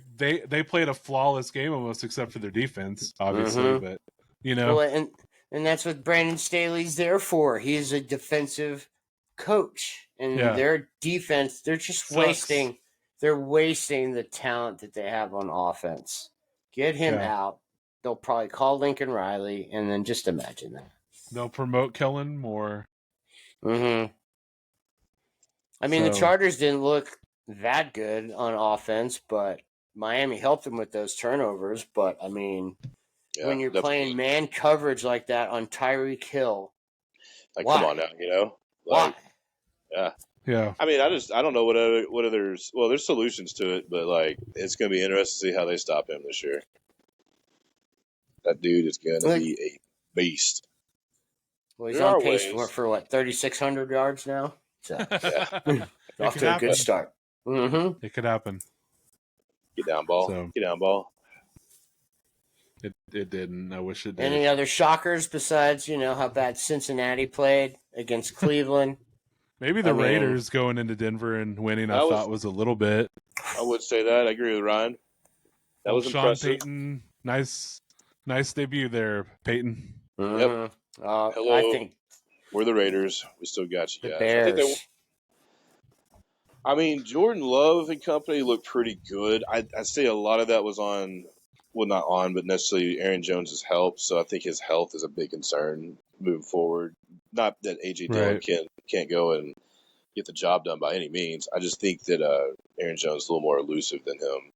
S1: played a flawless game almost, except for their defense, obviously. But
S3: well, and that's what Brandon Staley's there for. He's a defensive coach, and their defense, they're just wasting. They're wasting the talent that they have on offense. Get him out. They'll probably call Lincoln Riley, and then just imagine that.
S1: They'll promote Kellen Moore.
S3: I mean, the Chargers didn't look that good on offense, but Miami helped them with those turnovers. But, I mean, when you're playing man coverage like that on Tyreek Hill,
S2: come on now,
S3: why?
S2: Yeah. I mean, I don't know what others. Well, there's solutions to it, but it's going to be interesting to see how they stop him this year. That dude is going to be a beast.
S3: Well, he's on pace for what, 3,600 yards now? So, off to a good start.
S1: It could happen.
S2: Get down, ball. Get down, ball.
S1: It didn't. I wish it did.
S3: Any other shockers besides, how bad Cincinnati played against Cleveland?
S1: Maybe the Raiders going into Denver and winning, I thought was a little bit.
S2: I would say that. I agree with Ryan. That was
S1: Sean
S2: impressive.
S1: Payton, nice debut there, Peyton.
S2: Yep. Hello.
S3: I think
S2: we're the Raiders. We still got you guys.
S3: Bears.
S2: I mean, Jordan Love and company looked pretty good. I'd say a lot of that was on, well, not on, but necessarily Aaron Jones' help. So I think his health is a big concern moving forward. Not that A.J. Dillon can't go and get the job done by any means. I just think that Aaron Jones is a little more elusive than him.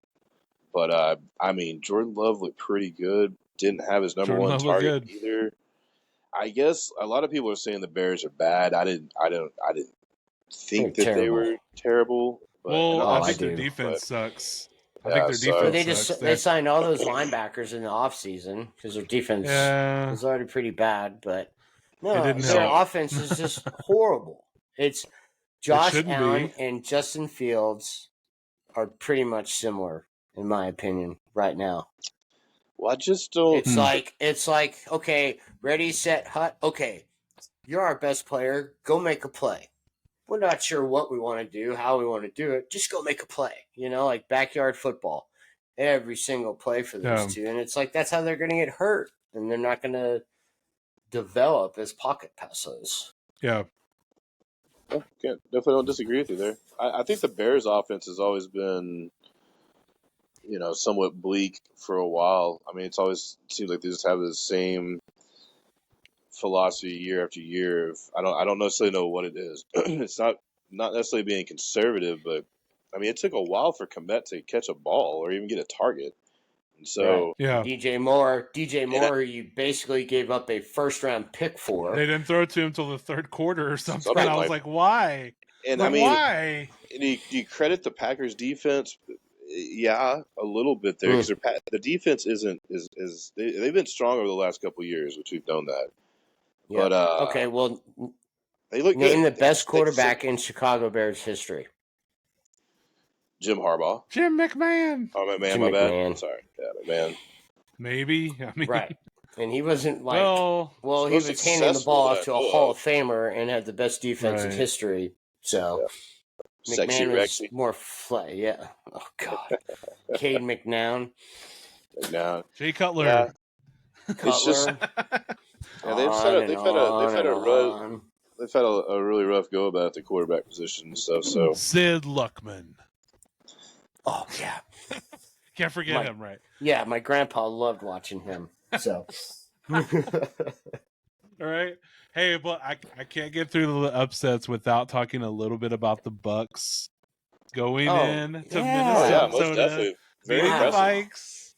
S2: But I mean, Jordan Love looked pretty good. Didn't have his number one target either. I guess a lot of people are saying the Bears are bad. I didn't think that they were terrible. But,
S1: I think their defense sucks. I think their defense sucks.
S3: They signed all those linebackers in the offseason because their defense was already pretty bad. But no, their offense is just horrible. It's Josh Allen and Justin Fields are pretty much similar, in my opinion, right now.
S2: Well, I just don't.
S3: It's like okay, ready, set, hut. Okay, you're our best player. Go make a play. We're not sure what we want to do, how we want to do it. Just go make a play. Like backyard football. Every single play for those two, and it's like that's how they're going to get hurt. and they're not going to develop as pocket passers.
S1: Yeah.
S2: Definitely don't disagree with you there. I think the Bears' offense has always been, somewhat bleak for a while. I mean, it seems like they just have the same philosophy year after year. I don't necessarily know what it is. It's not necessarily being conservative, but I mean, it took a while for Komet to catch a ball or even get a target. And so,
S1: Yeah.
S3: DJ Moore, you basically gave up a first-round pick for.
S1: They didn't throw it to him until the third quarter or something.
S2: Something
S1: I was like, why?
S2: And
S1: like,
S2: I mean,
S1: why?
S2: Do you credit the Packers defense? Yeah, a little bit there because the defense isn't they've been strong over the last couple of years, which we've known that.
S3: Yeah.
S2: But
S3: okay, well,
S2: they look
S3: name
S2: good.
S3: the best quarterback in Chicago Bears history.
S2: Jim Harbaugh.
S1: Jim McMahon.
S2: Oh my man,
S3: Jim
S2: my bad.
S3: McMahon.
S2: Sorry, yeah, McMahon.
S1: Maybe. I mean,
S3: right. And he wasn't like
S1: well
S3: he was handing the ball off to a Hall of Famer and had the best defense in history. So McMahon was more flat. Yeah. Oh God. Cade McNown.
S1: Jay Cutler.
S2: It's just they've had a really rough go about the quarterback position and stuff. So
S1: Sid Luckman.
S3: Oh yeah.
S1: Can't forget him, right?
S3: Yeah, my grandpa loved watching him. So
S1: all right. Hey, but I can't get through the upsets without talking a little bit about the Bucks going in to Minnesota.
S2: Most definitely.
S1: Beating the Vikes.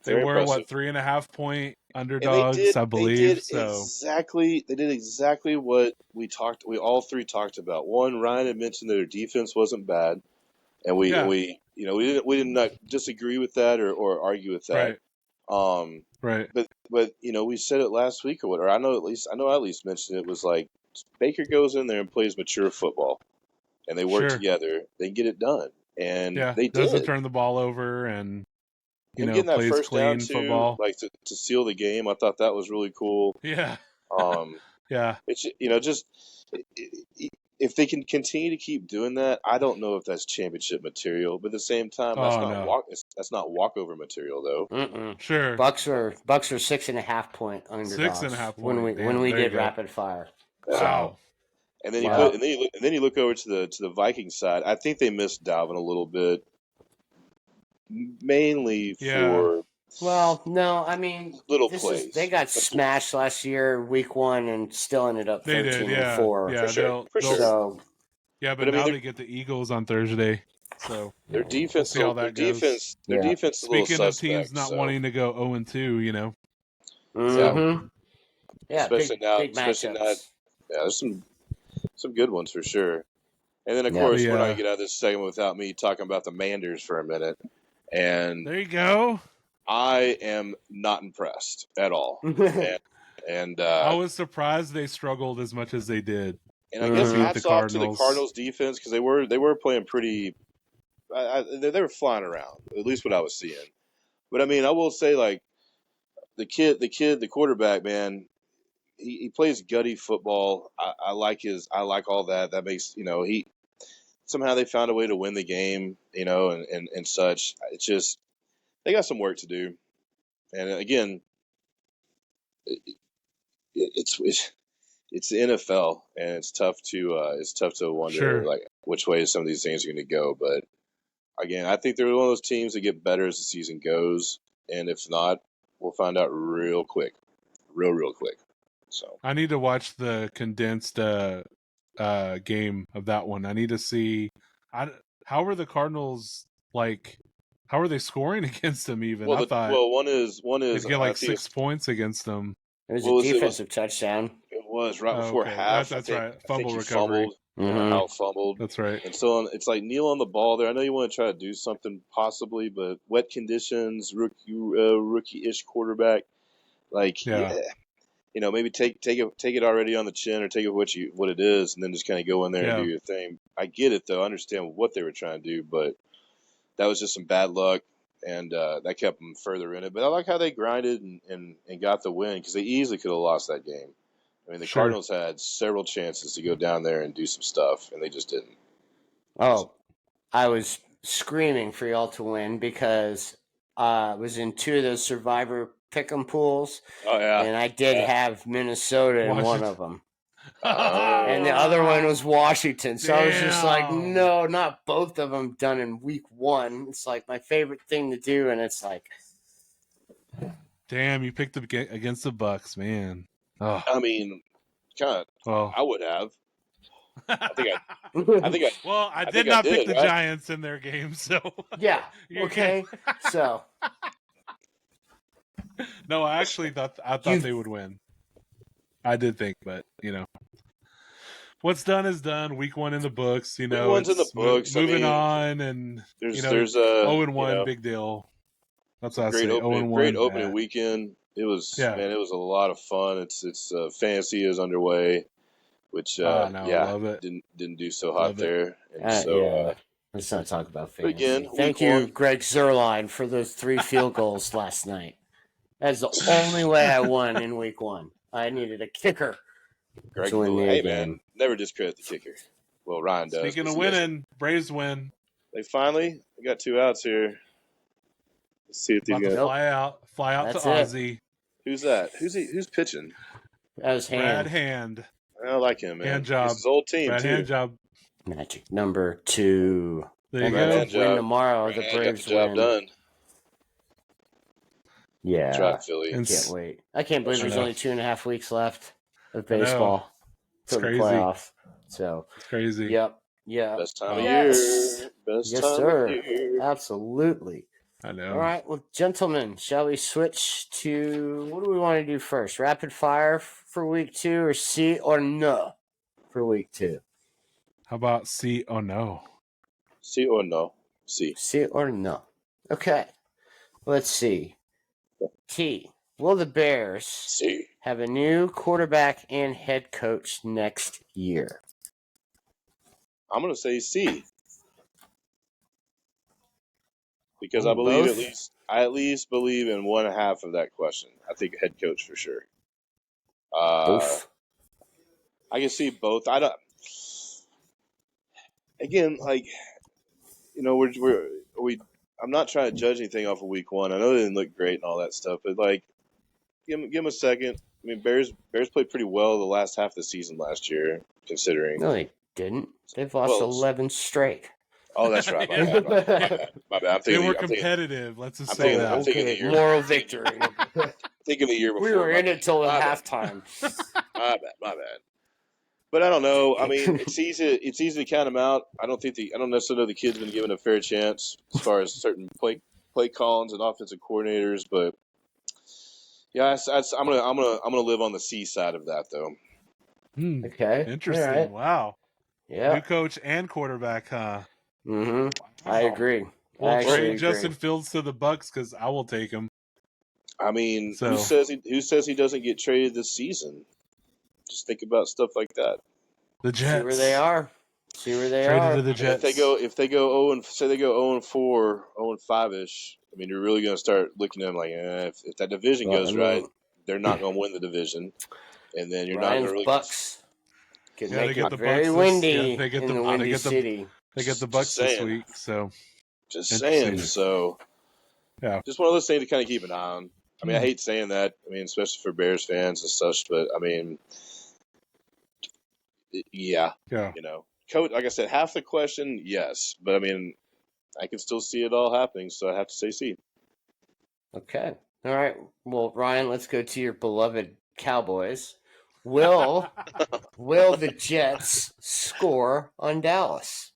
S1: They were
S2: impressive.
S1: 3.5-point underdogs, I believe.
S2: They did exactly what we all three talked about. One, Ryan had mentioned that their defense wasn't bad, and we did not disagree with that or argue with that.
S1: Right.
S2: But we said it last week or whatever. I know I at least mentioned it was like Baker goes in there and plays mature football, and they work together. They get it done, and they
S1: doesn't turn the ball over and.
S2: Getting that
S1: plays
S2: first
S1: clean
S2: down
S1: football,
S2: like to seal the game. I thought that was really cool.
S1: Yeah.
S2: Yeah. It's just if they can continue to keep doing that, I don't know if that's championship material. But at the same time, that's not walkover material though.
S3: Mm-mm.
S1: Sure.
S3: Bucks are 6.5-point underdogs.
S1: 6.5
S3: when we did rapid fire.
S1: Wow.
S2: And then you look over to the Vikings side. I think they missed Dalvin a little bit. Mainly for
S3: no, I mean
S2: little plays.
S3: They got smashed last year, week 1, and still ended up 13-4.
S2: Yeah, for sure.
S3: So,
S1: but now they get the Eagles on Thursday. So
S2: their defense,
S1: we'll see how that goes.
S2: Their defense is a little
S1: Speaking of
S2: suspect,
S1: teams not wanting to go 0-2,
S3: Mm-hmm. Yeah,
S2: especially
S3: big
S2: now. Yeah, there's some good ones for sure. And then of course we're not gonna get out of this segment without me talking about the Manders for a minute. And
S1: there you go.
S2: I am not impressed at all. and
S1: I was surprised they struggled as much as they did.
S2: And I guess hats off to the Cardinals defense because they were playing pretty. They were flying around, at least what I was seeing. But I mean, I will say like the quarterback, man, he plays gutty football. I like all that. That makes he somehow they found a way to win the game, and such. It's just they got some work to do, and again, it's the NFL, and it's tough to wonder like which way some of these things are going to go. But again, I think they're one of those teams that get better as the season goes, and if not, we'll find out real quick. So
S1: I need to watch the condensed game of that one. I need to see how are the Cardinals like. How are they scoring against them? Even
S2: one is
S1: they get like 6 points against them.
S3: It was a defensive touchdown.
S2: It was right before half.
S1: That's right. Fumble recovery.
S2: How fumbled.
S1: That's right.
S2: And so it's like kneel on the ball there. I know you want to try to do something possibly, but wet conditions, rookie-ish quarterback, like maybe take it already on the chin or take it what it is, and then just kind of go in there and do your thing. I get it though. I understand what they were trying to do, but that was just some bad luck. And that kept them further in it. But I like how they grinded and got the win because they easily could have lost that game. I mean, the Cardinals had several chances to go down there and do some stuff, and they just didn't.
S3: Oh, I was screaming for y'all to win because I was in 2 of those Survivor pick'em pools,
S2: Oh yeah.
S3: and I did have Minnesota in one of them. And the
S2: Oh.
S3: other one was Washington. So I was just like,
S1: Damn.
S3: no, not both of them done in week 1. It's like my favorite thing to do, and it's like,
S1: Damn, you picked up against the Bucks, man. Oh,
S2: I mean, kind of.
S1: well.
S2: I would have. I think
S1: Well, I
S2: I
S1: did
S2: think
S1: not
S2: I
S1: pick
S2: did,
S1: the
S2: right?
S1: Giants in their game, so
S3: yeah,
S1: You're
S3: okay. So
S1: no, I actually thought they would win. I did think, but what's done is done. Week 1 in the books.
S2: Week 1's in the books.
S1: Moving
S2: I mean,
S1: on, and
S2: there's
S1: 0-1, big deal. That's what I say. 0-1,
S2: great opening weekend. It was
S1: Yeah.
S2: it was a lot of fun. It's fantasy is underway, which
S1: I love it.
S2: didn't do so hot
S1: Love it.
S2: there. And so
S3: yeah. Let's not talk about fantasy.
S2: again,
S3: Thank
S2: week
S3: you,
S2: 1.
S3: Greg Zerline, for those 3 field goals last night. That's the only way I won in week 1. I needed a kicker.
S2: Greg,
S3: to win the
S2: hey
S3: game.
S2: man, never discredit the kicker. Well, Ryan does.
S1: Speaking of winning, Braves win.
S2: They got 2 outs here. Let's see if these
S1: About to
S2: guys.
S1: fly out
S3: That's
S1: to
S3: it.
S1: Ozzy.
S2: Who's that? Who's pitching?
S3: That was
S1: Brad
S3: Hand.
S1: Hand.
S2: I like him, man.
S1: Hand job.
S2: He's his old team
S1: Brad
S2: too.
S1: Hand job.
S3: Magic number 2.
S1: There you
S3: Brad
S1: go.
S3: Hand win tomorrow.
S2: Brad
S3: The
S2: Hand got
S3: Braves
S2: the job
S3: win.
S2: done.
S3: Yeah.
S2: Tried Philly.
S1: And
S3: Can't wait. I can't believe there's
S1: know.
S3: only 2.5 weeks left of
S1: I know.
S3: baseball
S1: It's
S3: till the
S1: crazy.
S3: playoffs. So,
S1: It's crazy.
S3: yep. Yeah.
S2: Best time of
S3: Yes.
S2: year. Best
S3: Yes,
S2: time
S3: sir.
S2: of year.
S3: Absolutely.
S1: I know.
S3: All right. Well, gentlemen, shall we switch to what do we want to do first? Rapid fire for week 2 or C or no for week 2?
S1: How about C? Oh no.
S2: See or no? See.
S3: C or no? Okay. Let's see. T. Will the Bears
S2: See.
S3: have a new quarterback and head coach next year?
S2: I'm gonna say C. Because
S3: Ooh,
S2: I believe
S3: both?
S2: I at least believe in one half of that question. I think head coach for sure.
S3: Oof.
S2: I can see both. I don't. Again, like I'm not trying to judge anything off of week 1. I know they didn't look great and all that stuff, but like, give them a second. I mean, Bears played pretty well the last half of the season last year, considering.
S3: No, they didn't. They've lost 11 straight.
S2: Oh, that's right. My bad. I'm
S1: They
S2: thinking,
S1: were
S2: I'm thinking,
S1: competitive. Let's just
S2: I'm
S1: say
S2: thinking-
S1: that.
S2: I'm thinking the
S3: Okay,
S2: year-
S3: moral victory.
S2: thinking the year before.
S3: We were in it till
S2: My bad.
S3: halftime.
S2: My bad. But I don't know. I mean, it's easy to count them out. I don't necessarily know the kid's been given a fair chance as far as certain play callings and offensive coordinators. But yeah, I'm gonna live on the C side of that though.
S3: Okay.
S1: Interesting.
S3: All right.
S1: Wow.
S3: Yeah.
S1: New coach and quarterback, huh?
S3: Mm-hmm. I agree.
S1: Well,
S3: I actually
S1: trade
S3: agree.
S1: Justin Fields to the Bucks because I will take him.
S2: I mean,
S1: So-
S2: who says he doesn't get traded this season? Just think about stuff like that.
S1: The Jets.
S3: See where they are.
S1: Traded
S3: are.
S1: to the Jets.
S2: If they go 0-4, 0-5ish, I mean, you're really going to start looking at them like, if that division goes right, they're not going to win the division, and then you're not going to really.
S3: Bucks could
S1: Yeah,
S3: make
S1: they get
S3: it
S1: the
S3: very
S1: Bucks
S3: windy
S1: they get
S3: in
S1: the-
S3: the
S1: they
S3: windy
S1: get the-
S3: city.
S1: They get the Bucks this
S2: saying.
S1: week, so
S2: Just
S1: Interesting.
S2: saying. So,
S1: Yeah.
S2: just one of those things to kind of keep an eye on. I mean, I hate saying that. I mean, especially for Bears fans and such, but I mean, yeah. Coach. Like I said, half the question, yes, but I mean, I can still see it all happening, so I have to say C.
S3: Okay. All right. Well, Ryan, let's go to your beloved Cowboys. Will the Jets score on Dallas?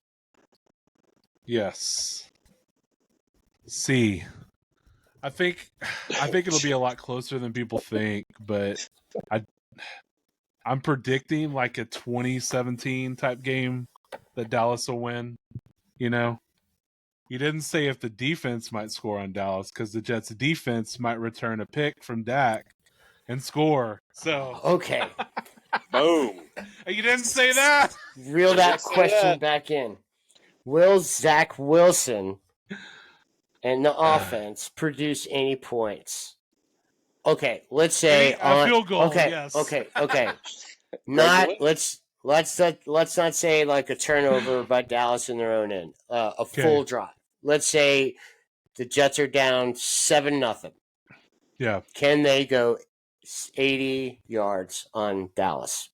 S1: Yes. C. I think it'll be a lot closer than people think, but I'm predicting like a 2017 type game that Dallas will win. You didn't say if the defense might score on Dallas because the Jets' defense might return a pick from Dak and score. So
S3: Okay.
S2: Boom.
S1: You didn't say that.
S3: Reel that
S2: Say
S3: question
S2: that.
S3: back in. Will Zach Wilson and the offense produce any points? Okay, let's say
S1: A field goal,
S3: Okay,
S1: yes.
S3: okay. Not let's not say like a turnover by Dallas in their own end. A full drive. Let's say the Jets are down 7-0.
S1: Yeah.
S3: Can they go 80 yards on Dallas?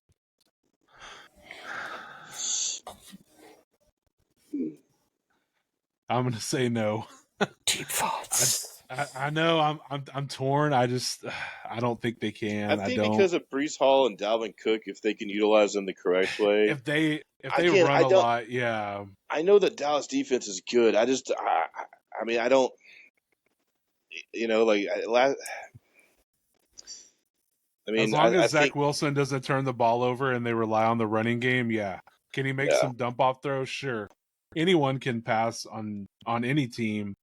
S1: I'm gonna say no.
S3: Deep thoughts.
S1: I know I'm torn. I don't think they can.
S2: I think because of Brees Hall and Dalvin Cook, if they can utilize them the correct way.
S1: If they
S2: Again,
S1: run a lot, yeah.
S2: I know that Dallas defense is good. I mean, I don't. You know, like I mean,
S1: as long as
S2: I
S1: Zach
S2: think,
S1: Wilson doesn't turn the ball over and they rely on the running game, yeah. Can he make some dump off throws? Sure. Anyone can pass on any team,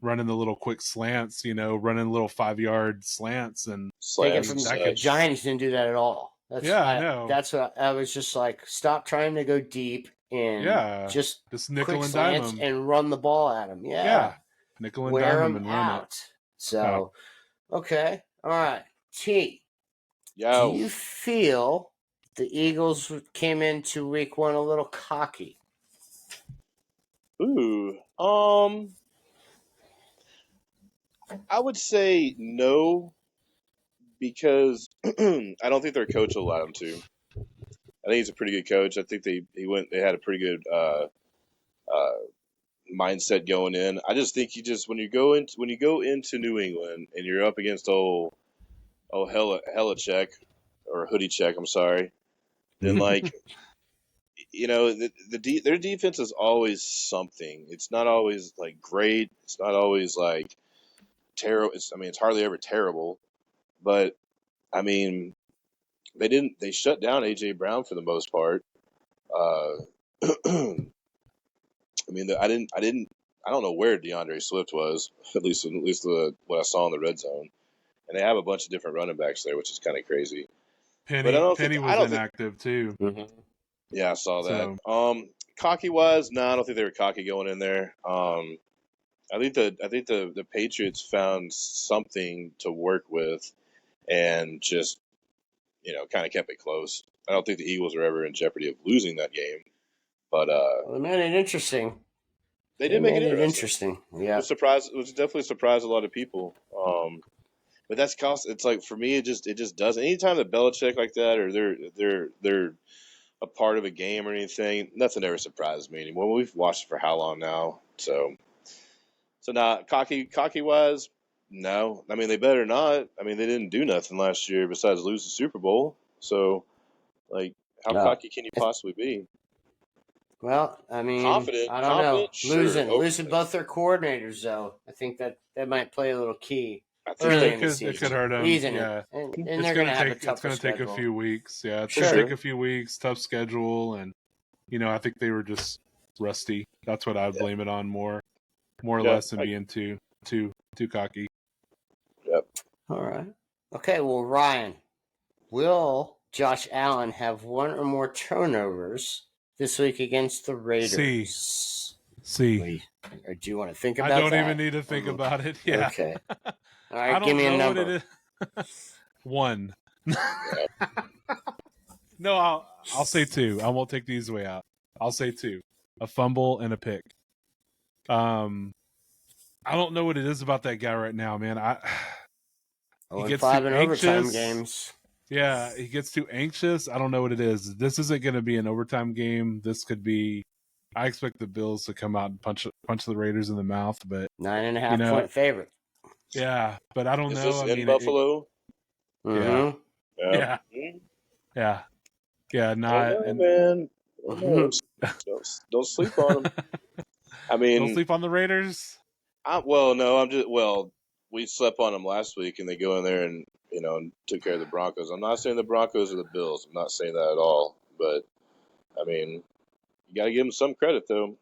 S1: running the little quick slants, running little 5-yard slants and
S3: take it from the Giants didn't do that at all.
S1: I know.
S3: That's what I was just like. Stop trying to go deep and just
S1: nickel and dime them
S3: and run the ball at them. Yeah,
S1: nickel and dime them and run it.
S3: So, okay, all right. T.
S2: Do
S3: you feel the Eagles came into week 1 a little cocky?
S2: Ooh, I would say no, because I don't think their coach will allow him to. I think he's a pretty good coach. I think they had a pretty good mindset going in. I just think when you go into New England and you're up against Helichek or Hoodie Check, I'm sorry, then like their defense is always something. It's not always like great. It's not always like terrible. It's hardly ever terrible. But I mean, they shut down AJ Brown for the most part. I mean, I don't know where DeAndre Swift was, at least what I saw in the red zone. And they have a bunch of different running backs there, which is kind of crazy.
S1: Penny was inactive too.
S2: Mm-hmm. Yeah, I saw that. Cocky wise, no, I don't think they were cocky going in there. I think the Patriots found something to work with, and just kind of kept it close. I don't think the Eagles are ever in jeopardy of losing that game, but
S3: they made it interesting.
S2: They did make it interesting.
S3: Yeah,
S2: it was definitely surprised a lot of people. But that's it's like, for me, it just doesn't. Anytime that Belichick like that, or they're a part of a game or anything, nothing ever surprises me anymore. We've watched it for how long now? So now cocky wise, no. I mean, they better not. I mean, they didn't do nothing last year besides lose the Super Bowl. So, like, how cocky can you possibly be?
S3: Well, I mean, I don't know. Sure. Losing both their coordinators, though, I think that might play a little key. Early in the season.
S1: It could hurt them.
S3: Yeah. And they're going to have a tougher
S1: It's going to take a few weeks. Yeah, it's going to take a few weeks, tough schedule. And, I think they were just rusty. That's what I would blame it on more or less than being too cocky.
S2: Yep.
S3: All right. Okay, well, Ryan, will Josh Allen have one or more turnovers this week against the Raiders?
S1: See.
S3: Or do you want to think about that?
S1: I don't even need to think about it. Yeah.
S3: Okay. All right, give me a number.
S1: 1. No, I'll say 2. I won't take the easy way out. I'll say 2. A fumble and a pick. I don't know what it is about that guy right now, man.
S3: He gets 5 in overtime games.
S1: Yeah, he gets too anxious. I don't know what it is. This isn't going to be an overtime game. This could be. I expect the Bills to come out and punch the Raiders in the mouth, but
S3: 9.5 point favorite.
S1: Yeah, but I don't know.
S2: Is this in Buffalo?
S1: Yeah. Not.
S2: Man. Don't sleep on them. I mean,
S1: don't sleep on the Raiders.
S2: We slept on them last week, and they go in there and and took care of the Broncos. I'm not saying the Broncos are the Bills. I'm not saying that at all. But I mean, you got to give them some credit, though.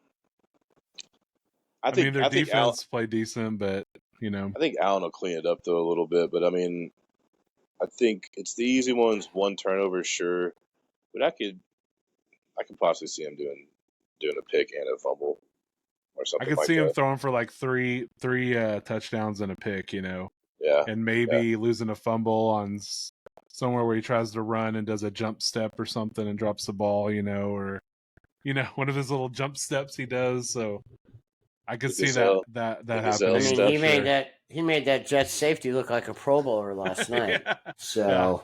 S1: I think their defense played decent, but
S2: I think Allen will clean it up though a little bit. But I mean, I think it's the easy ones. 1 turnover, sure, but I could possibly see him doing a pick and a fumble or something.
S1: I could see him throwing for like three touchdowns and a pick.
S2: Yeah,
S1: and maybe losing a fumble on somewhere where he tries to run and does a jump step or something and drops the ball. Or one of his little jump steps he does. So I could see that happen.
S3: I mean, he made that he made that Jets safety look like a Pro Bowler last night.
S1: Yeah.
S3: So,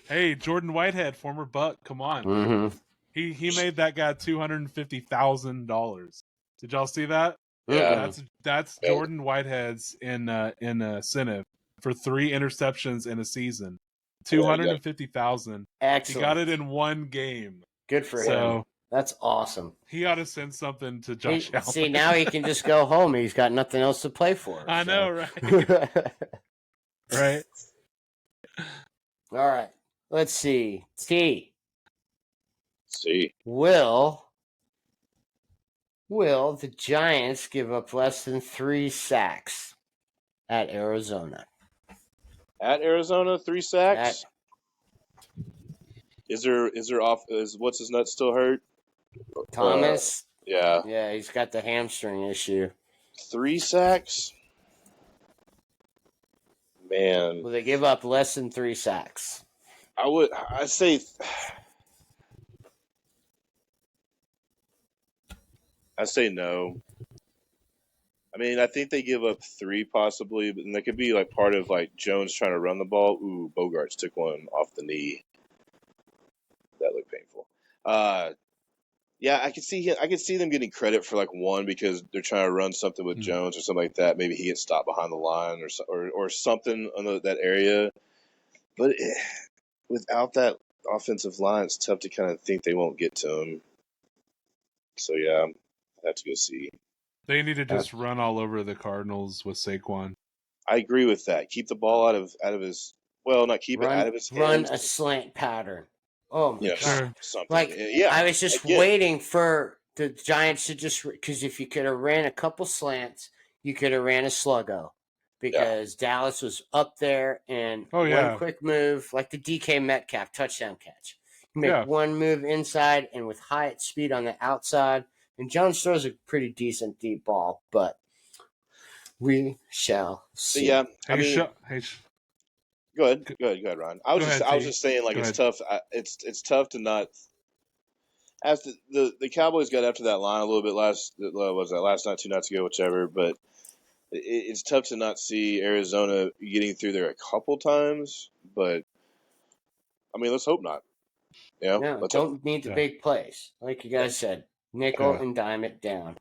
S1: Hey, Jordan Whitehead, former Buck, come on.
S3: mhm.
S1: He made that guy $250,000. Did y'all see that?
S2: Yeah.
S1: That's Jordan Whitehead's in incentive for 3 interceptions in a season. 250,000.
S3: Excellent.
S1: He got it in one game.
S3: Good for him. That's awesome.
S1: He ought to send something to Josh Allen.
S3: See, now he can just go home. He's got nothing else to play for.
S1: I know, right? Right.
S3: All right. Let's see. T.
S2: See.
S3: Will the Giants give up less than 3 sacks at Arizona?
S2: At Arizona, 3 sacks. Is what's his nut still hurt?
S3: Thomas.
S2: Yeah.
S3: Yeah, he's got the hamstring issue.
S2: 3 sacks. Man.
S3: Will they give up less than 3 sacks?
S2: I say no. I mean, I think they give up 3 possibly, but that could be like part of like Jones trying to run the ball. Ooh, Bogarts took one off the knee. That looked painful. Yeah, I could see them getting credit for like 1 because they're trying to run something with Jones or something like that. Maybe he gets stopped behind the line or something on that area. But without that offensive line, it's tough to kind of think they won't get to him. So yeah, I have to go see.
S1: They need to just run all over the Cardinals with Saquon.
S2: I agree with that. Keep the ball out of his. Well, not keep it out of his hands.
S3: Run a slant pattern. Oh my God!
S1: Sure.
S3: Like I was just waiting for the Giants to just because if you could have ran a couple slants, you could have ran a sluggo because Dallas was up there and one quick move like the DK Metcalf touchdown catch. You make one move inside and with Hyatt speed on the outside. And Jones throws a pretty decent deep ball, but we shall see.
S2: Yeah,
S1: I mean,
S2: go ahead, Ron. I was just saying, like, it's tough. It's tough to not. As the Cowboys got after that line a little bit last night, 2 nights ago, whichever. But it's tough to not see Arizona getting through there a couple times. But I mean, let's hope not.
S3: Don't need the big plays, like you guys said. Nickel and dime it down,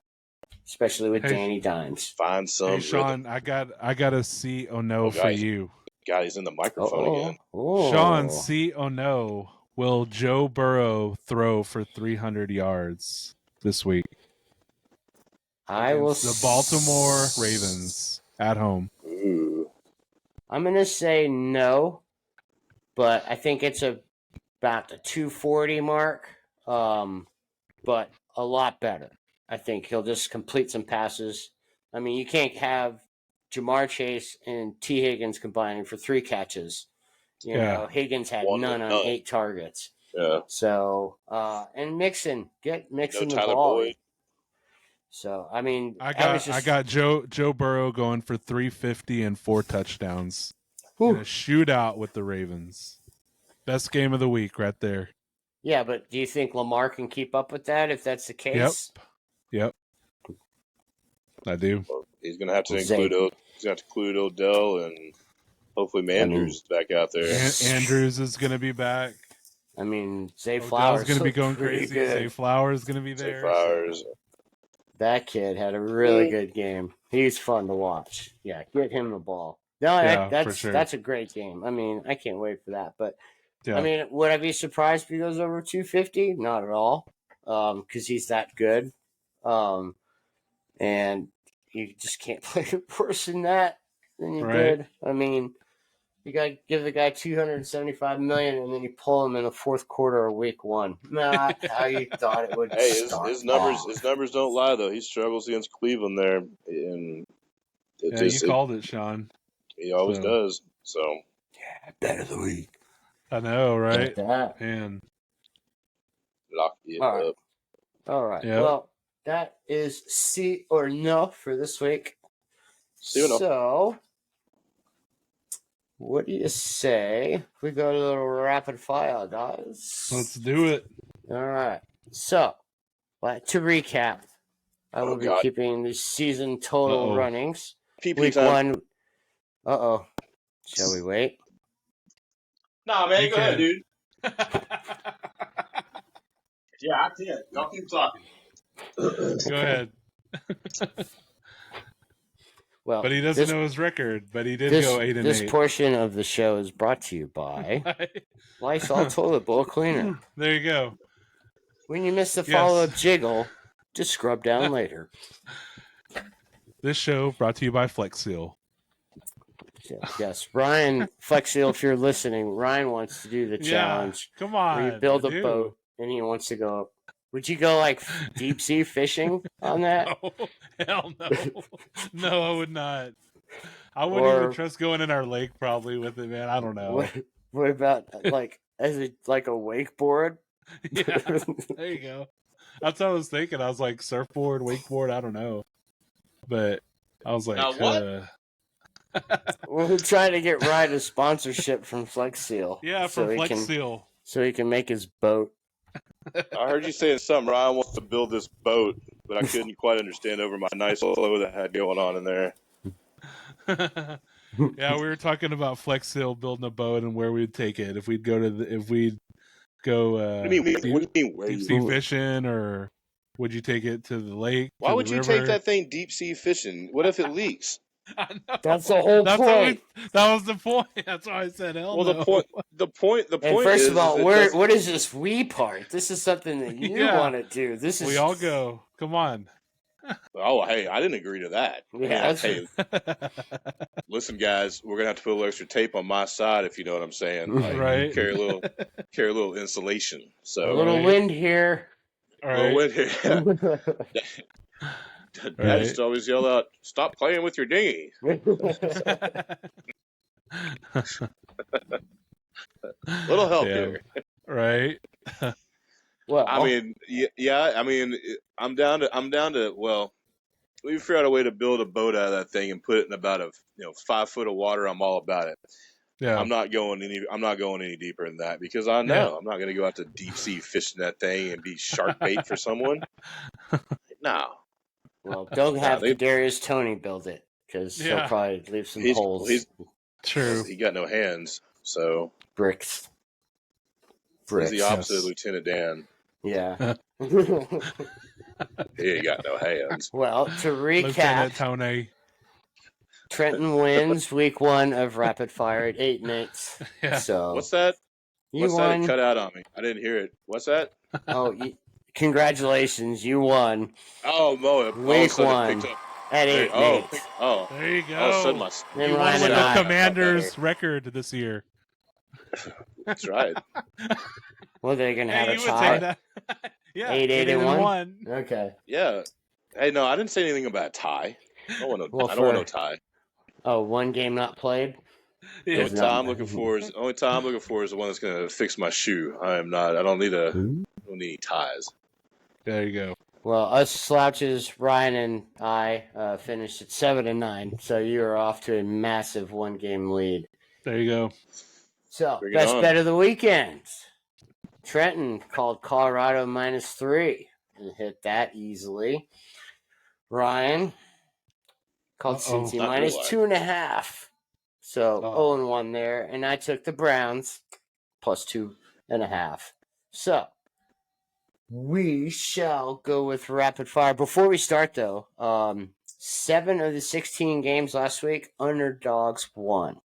S3: especially with Danny Dimes.
S2: Find some.
S1: Hey, Sean, I got a C or no for you.
S2: God, he's in the microphone again.
S1: Sean, C or no. Will Joe Burrow throw for 300 yards this week?
S3: I will.
S1: The Baltimore Ravens at home.
S2: Ooh.
S3: I'm gonna say no, but I think it's about the 240 mark. But a lot better. I think he'll just complete some passes. I mean, you can't have Jamar Chase and T. Higgins combining for 3 catches. You know, Higgins had none on 8 targets.
S2: Yeah.
S3: So, and Mixon, get Mixon the
S2: Tyler
S3: ball.
S2: Boyd.
S3: So, I mean,
S1: I got Joe Burrow going for 350 and 4 touchdowns in a shootout with the Ravens. Best game of the week right there.
S3: Yeah, but do you think Lamar can keep up with that if that's the case?
S1: Yep. I do.
S2: Well, he's gonna have to include Odell and hopefully Mandrews is back out there.
S1: Andrews is gonna be back.
S3: I mean, Zay Flowers
S1: is gonna be going crazy.
S3: Good.
S1: Zay Flowers is gonna be there.
S2: Zay Flowers.
S3: That kid had a really good game. He's fun to watch. Yeah, get him the ball. No, that's a great game. I mean, I can't wait for that. But I mean, would I be surprised if he goes over 250? Not at all, because he's that good. And you just can't play worse than that. Then you're good. I mean, you got to give the guy $275 million, and then you pull him in the fourth quarter of week 1. Not how you thought it would.
S2: Hey, his numbers don't lie though. He struggles against Cleveland there, and
S1: you called it, Sean.
S2: He always does. So
S3: bet of the week.
S1: I know, right?
S3: That.
S1: Man,
S2: lock it up.
S3: All right.
S1: Yep.
S3: Well, that is C or no for this week.
S2: C or no.
S3: So, what do you say if we go to a little rapid fire, guys?
S1: Let's do it.
S3: All right. So, to recap, I will be keeping the season total runnings.
S2: PP
S3: Week
S2: time.
S3: 1, Uh-oh. Shall we wait?
S2: Nah, man,
S1: You
S2: go ahead,
S1: can.
S2: dude. Yeah, I can't. Y'all keep talking.
S1: Go ahead.
S3: Well,
S1: But he doesn't know his record. But he did go 8-8.
S3: This portion of the show is brought to you by Lysol Toilet Bowl Cleaner.
S1: There you go.
S3: When you miss the follow-up jiggle, just scrub down later.
S1: This show brought to you by Flex Seal.
S3: Yes, Ryan Flex Seal, if you're listening, Ryan wants to do the challenge.
S1: Come on.
S3: Where you build a boat and he wants to go. Would you go like deep sea fishing on that?
S1: No, hell no. No, I would not. I wouldn't even trust going in our lake probably with it, man. I don't know.
S3: What about like as a wakeboard?
S1: Yeah, there you go. That's what I was thinking. I was like surfboard, wakeboard. I don't know, but I was like,
S2: what?
S3: We're trying to get Ryan a sponsorship from Flex Seal.
S1: Yeah, from Flex Seal,
S3: so he can make his boat.
S2: I heard you saying something. Ryan wants to build this boat, but I couldn't quite understand over my nice flow that I had going on in there.
S1: Yeah, we were talking about Flex Seal building a boat and where we'd take it if we'd go to what do you mean deep sea fishing, or would you take it to the lake?
S2: Why would you take that thing deep sea fishing? What if it leaks?
S1: I know.
S3: That's the whole point.
S1: That was the point. That's why I said hell no.
S2: The point
S3: and first of all, what is this we part? This is something that you want to do. This is
S1: we all go. Come on.
S2: Oh, hey, I didn't agree to that.
S3: Yeah,
S2: hey, listen, guys, we're gonna have to put a little extra tape on my side if you know what I'm saying. Like,
S1: right.
S2: Carry a little insulation. So
S3: a little wind here.
S1: All right.
S2: A little wind here. Dad used to always yell out, "Stop playing with your dinghy." Little help here.
S1: Right.
S2: Well, I mean, yeah. I mean, I'm down to. Well, we figure out a way to build a boat out of that thing and put it in about 5 foot of water. I'm all about it. Yeah. I'm not going any deeper than that because I know I'm not going to go out to deep sea fishing that thing and be shark bait for someone. No.
S3: Well, don't have Darius Tony build it because he'll probably leave some holes.
S1: True.
S2: He got no hands, so
S3: bricks.
S2: He's the opposite of Lieutenant Dan.
S3: Yeah.
S2: He ain't got no hands.
S3: Well, to recap,
S1: Lieutenant Tony.
S3: Trenton wins week 1 of Rapid Fire at 8-8.
S1: Yeah.
S3: So
S2: what's that?
S3: You won.
S2: That cut out on me. I didn't hear it. What's that?
S3: Oh, congratulations! You won.
S2: Oh, Mo!
S3: Week 1 at 8-8.
S2: Oh,
S1: there you go.
S2: All of a sudden
S1: you won with the Commanders' record this year.
S2: That's right.
S3: Well, they're gonna have a tie.
S1: Yeah,
S3: 8-8-1. Okay.
S2: Yeah. Hey, no, I didn't say anything about a tie. I don't want no tie.
S3: Oh, 1 game not played.
S2: The only time I'm looking for is the one that's gonna fix my shoe. I don't need ties.
S1: There you go.
S3: Well, us slouches, Ryan and I, finished at 7-9, so you are off to a massive 1-game lead.
S1: There you go.
S3: So, best bet of the weekend. Trenton called Colorado -3 and hit that easily. Ryan called Cincy -2.5. So 0-1 there. And I took the Browns +2.5. So we shall go with rapid fire. Before we start though, 7 of the 16 games last week, underdogs won.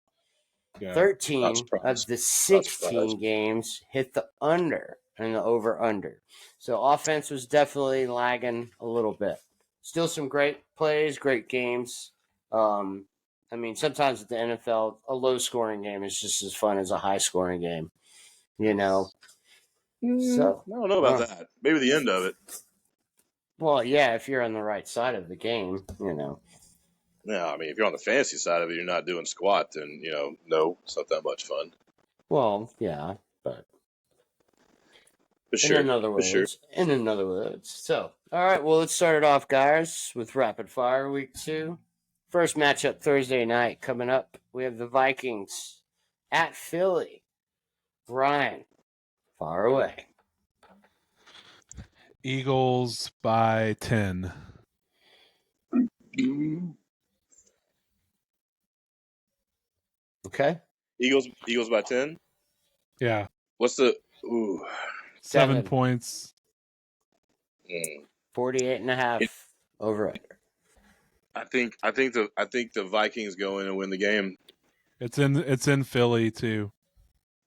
S3: Yeah, 13 of the 16 games hit the under and the over-under. So offense was definitely lagging a little bit. Still some great plays, great games. I mean, sometimes at the NFL, a low-scoring game is just as fun as a high-scoring game, you know. So
S2: I don't know about that. Maybe the end of it.
S3: Well, yeah, if you're on the right side of the game, you know.
S2: Yeah, I mean, if you're on the fantasy side of it, you're not doing squat, then, no, it's not that much fun.
S3: Well, yeah, but
S2: in
S3: another words. So, all right, well, let's start it off, guys, with Rapid Fire Week 2. First matchup Thursday night coming up. We have the Vikings at Philly. Ryan, far away.
S1: Eagles by 10.
S3: Okay.
S2: Eagles by 10.
S1: Yeah.
S2: What's the
S1: 7 points.
S3: 48.5 over under.
S2: I think the Vikings go in and win the game.
S1: It's in Philly too.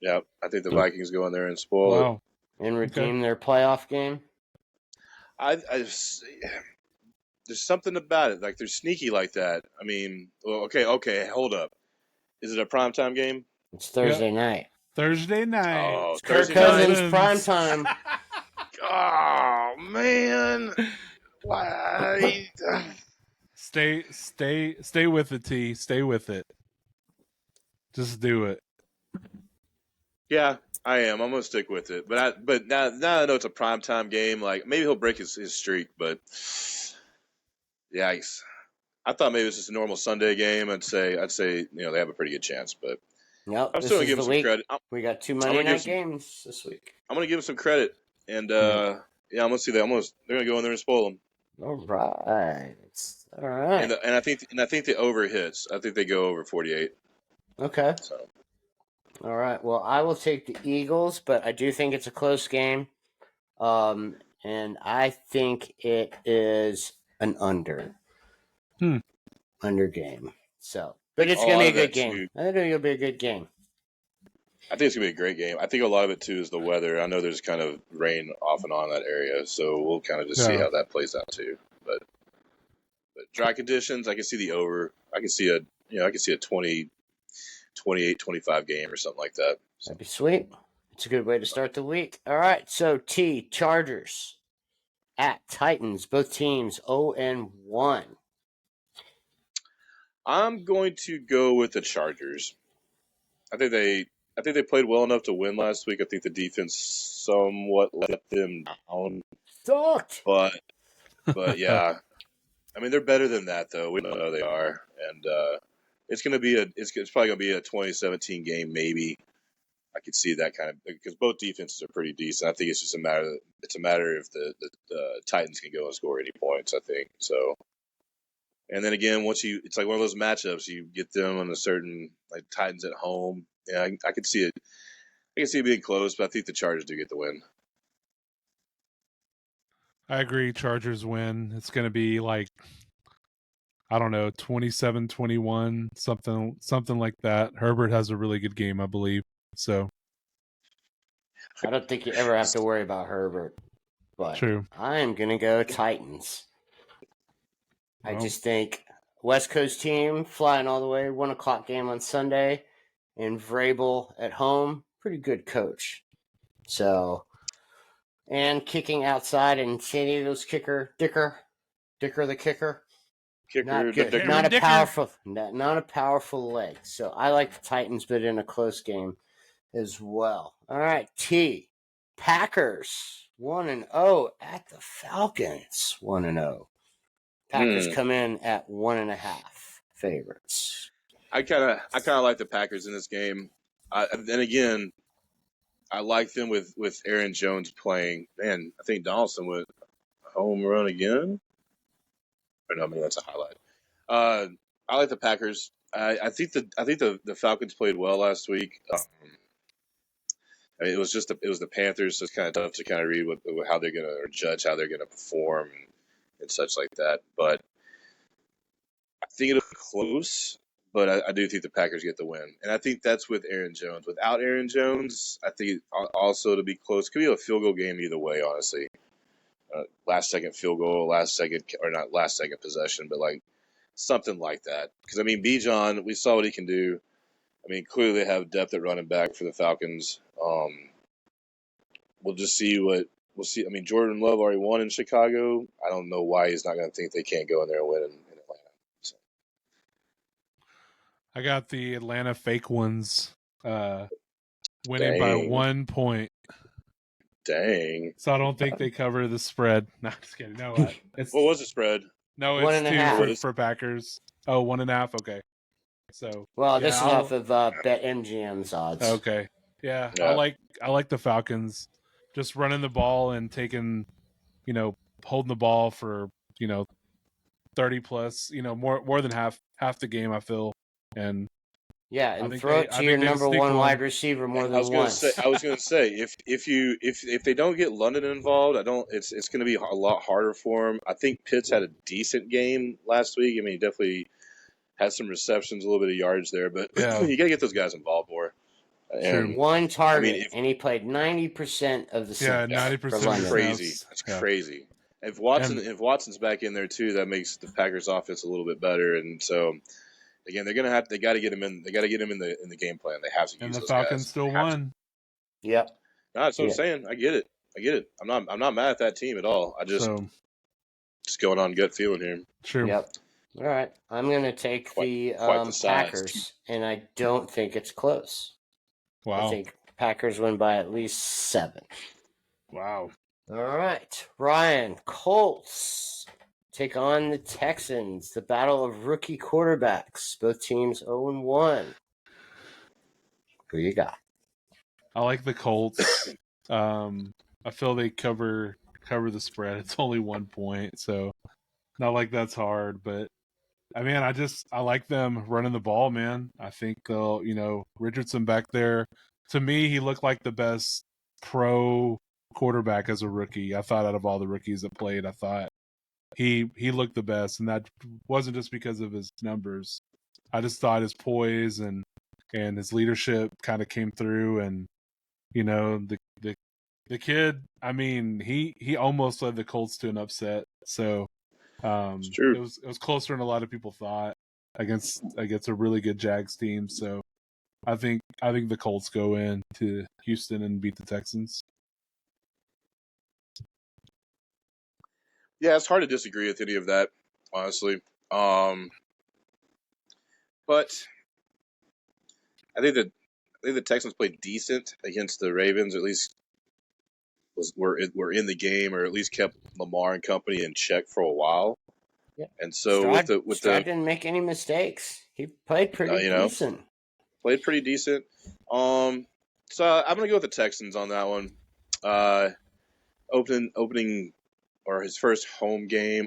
S2: Yeah, I think the Vikings go in there and spoil it.
S3: And redeem their playoff game.
S2: There's something about it. Like they're sneaky like that. I mean, okay, hold up. Is it a primetime game?
S3: It's Thursday night.
S1: Thursday night.
S2: Oh,
S3: It's Kirk
S2: Thursday
S3: Cousins
S2: night.
S3: prime time.
S2: Oh man, why?
S1: Stay with it, T. Stay with it. Just do it.
S2: Yeah, I am. I'm gonna stick with it. But now I know it's a primetime game. Like maybe he'll break his streak, but yikes. I thought maybe it was just a normal Sunday game. I'd say they have a pretty good chance, but
S3: Nope,
S2: I'm still gonna give him some credit.
S3: We got 2 Monday night games this week.
S2: I'm gonna give him some credit, and I'm gonna see that. They're gonna go in there and spoil them.
S3: All right.
S2: And I think the over hits. I think they go over 48.
S3: Okay.
S2: So.
S3: All right. Well, I will take the Eagles, but I do think it's a close game. And I think it is an under. Under game. So, but it's going to be a good game. I think it'll be a good game.
S2: I think it's going to be a great game. I think a lot of it, too, is the weather. I know there's kind of rain off and on in that area, so we'll kind of just see how that plays out, too. But dry conditions, I can see the over. I can see a 20, 28, 25 game or something like that.
S3: So. That'd be sweet. It's a good way to start the week. All right, so Chargers at Titans. Both teams 0-1.
S2: I'm going to go with the Chargers. I think they played well enough to win last week. I think the defense somewhat let them down.
S3: Sucked.
S2: But yeah, I mean they're better than that though. We know they are, and it's probably gonna be a 2017 game maybe. I could see that kind of because both defenses are pretty decent. I think it's just a matter if the Titans can go and score any points. I think so. And then again, it's like one of those matchups. You get them on a certain like Titans at home. Yeah, I could see it. I can see it being close, but I think the Chargers do get the win.
S1: I agree. Chargers win. It's going to be like, I don't know, 27-21, something like that. Herbert has a really good game, I believe. So
S3: I don't think you ever have to worry about Herbert. But
S1: true.
S3: I am going to go Titans. I just think West Coast team flying all the way, 1 o'clock game on Sunday, and Vrabel at home, pretty good coach. So, and kicking outside in San Diego's kicker, Dicker the kicker. Not good. Not a powerful leg. So I like the Titans, but in a close game as well. All right, Packers 1-0 at the Falcons 1-0. Packers come in at 1.5 favorites.
S2: I kind of like the Packers in this game. Then again, I like them with Aaron Jones playing. Man, I think Donaldson went home run again. Or no, maybe that's a highlight. I like the Packers. I think the Falcons played well last week. I mean, it was the Panthers, so it's kind of tough to kind of read how they're going to or judge how they're going to perform and such like that. But I think it'll be close. But I do think the Packers get the win, and I think that's with Aaron Jones. Without Aaron Jones, I think also to be close could be a field goal game either way. Honestly, last second field goal, not last second possession, but like something like that. Because I mean, Bijan, we saw what he can do. I mean, clearly they have depth at running back for the Falcons. We'll just see what we'll see. I mean, Jordan Love already won in Chicago. I don't know why he's not going to think they can't go in there and win in Atlanta. So.
S1: I got the Atlanta fake ones winning by 1 point.
S2: Dang.
S1: So I don't think they cover the spread. No, just kidding. No,
S2: what was the spread?
S1: No, it's 2 for Packers. Oh, 1.5. Okay. So
S3: this is off of BetMGM's odds.
S1: Okay. Yeah. I like the Falcons just running the ball and taking, holding the ball for, 30 plus, more than half the game, I feel. And
S3: Yeah,
S1: I
S3: and
S1: think
S3: throw it to your number one wide receiver more than once.
S2: I was gonna say, if they don't get London involved, it's gonna be a lot harder for him. I think Pitts had a decent game last week. I mean, he definitely had some receptions, a little bit of yards there, but
S1: Yeah,
S2: you got to get those guys involved more.
S1: true.
S2: And
S3: One
S2: I mean,
S3: target, and he played 90% of the
S1: Yeah,
S3: snaps for
S1: 90% of the
S3: London.
S2: crazy.
S1: snaps.
S2: That's
S1: Yeah,
S2: crazy. If
S1: and
S2: Watson's back in there too, that makes the Packers offense a little bit better. And so again, they got to get him in. They got to get him in the game plan. They have to use
S1: the
S2: those
S1: Falcons
S2: guys.
S1: still
S2: They have to.
S3: Yep.
S2: No, that's what I'm
S3: Yeah.
S2: saying. I get it. I'm not mad at that team at all. I just
S1: So
S2: going on gut feeling here.
S1: true.
S3: Yep. All right. I'm going to take
S2: Quite
S3: the
S2: the size.
S3: Packers, and I don't think it's close.
S1: Wow.
S3: I think Packers win by at least 7.
S1: Wow.
S3: All right. Ryan, Colts take on the Texans. The battle of rookie quarterbacks. Both teams 0-1. Who you got?
S1: I like the Colts. I feel they cover the spread. It's only 1 point, so not like that's hard. But I mean, I like them running the ball, man. I think they'll, Richardson back there. To me, he looked like the best pro quarterback as a rookie. I thought out of all the rookies that played, I thought he looked the best, and that wasn't just because of his numbers. I just thought his poise and his leadership kind of came through, and the kid. I mean, he almost led the Colts to an upset. So
S2: It's true.
S1: it was closer than a lot of people thought against a really good Jags team. So I think the Colts go in to Houston and beat the Texans.
S2: Yeah, it's hard to disagree with any of that, honestly. But I think the Texans played decent against the Ravens. At least were in the game, or at least kept Lamar and company in check for a while.
S3: Yeah.
S2: And so
S3: Stroud didn't make any mistakes. He played pretty decent.
S2: Played pretty decent. So I'm gonna go with the Texans on that one. Opening or his first home game.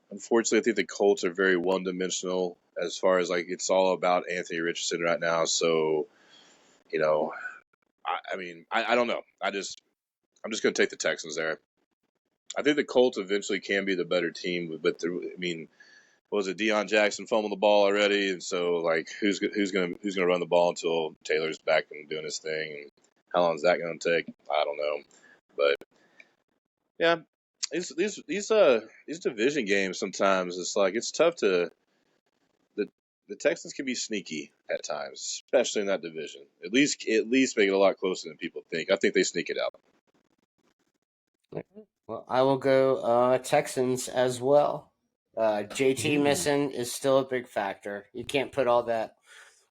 S2: Unfortunately, I think the Colts are very one-dimensional as far as like it's all about Anthony Richardson right now. So, I don't know. I'm just going to take the Texans there. I think the Colts eventually can be the better team, but was it Deion Jackson fumbled the ball already, and so like who's gonna run the ball until Taylor's back and doing his thing, and how long is that going to take? I don't know, but yeah, these division games sometimes it's tough to the Texans can be sneaky at times, especially in that division. At least make it a lot closer than people think. I think they sneak it out.
S3: Well, I will go Texans as well. JT missing is still a big factor. You can't put all that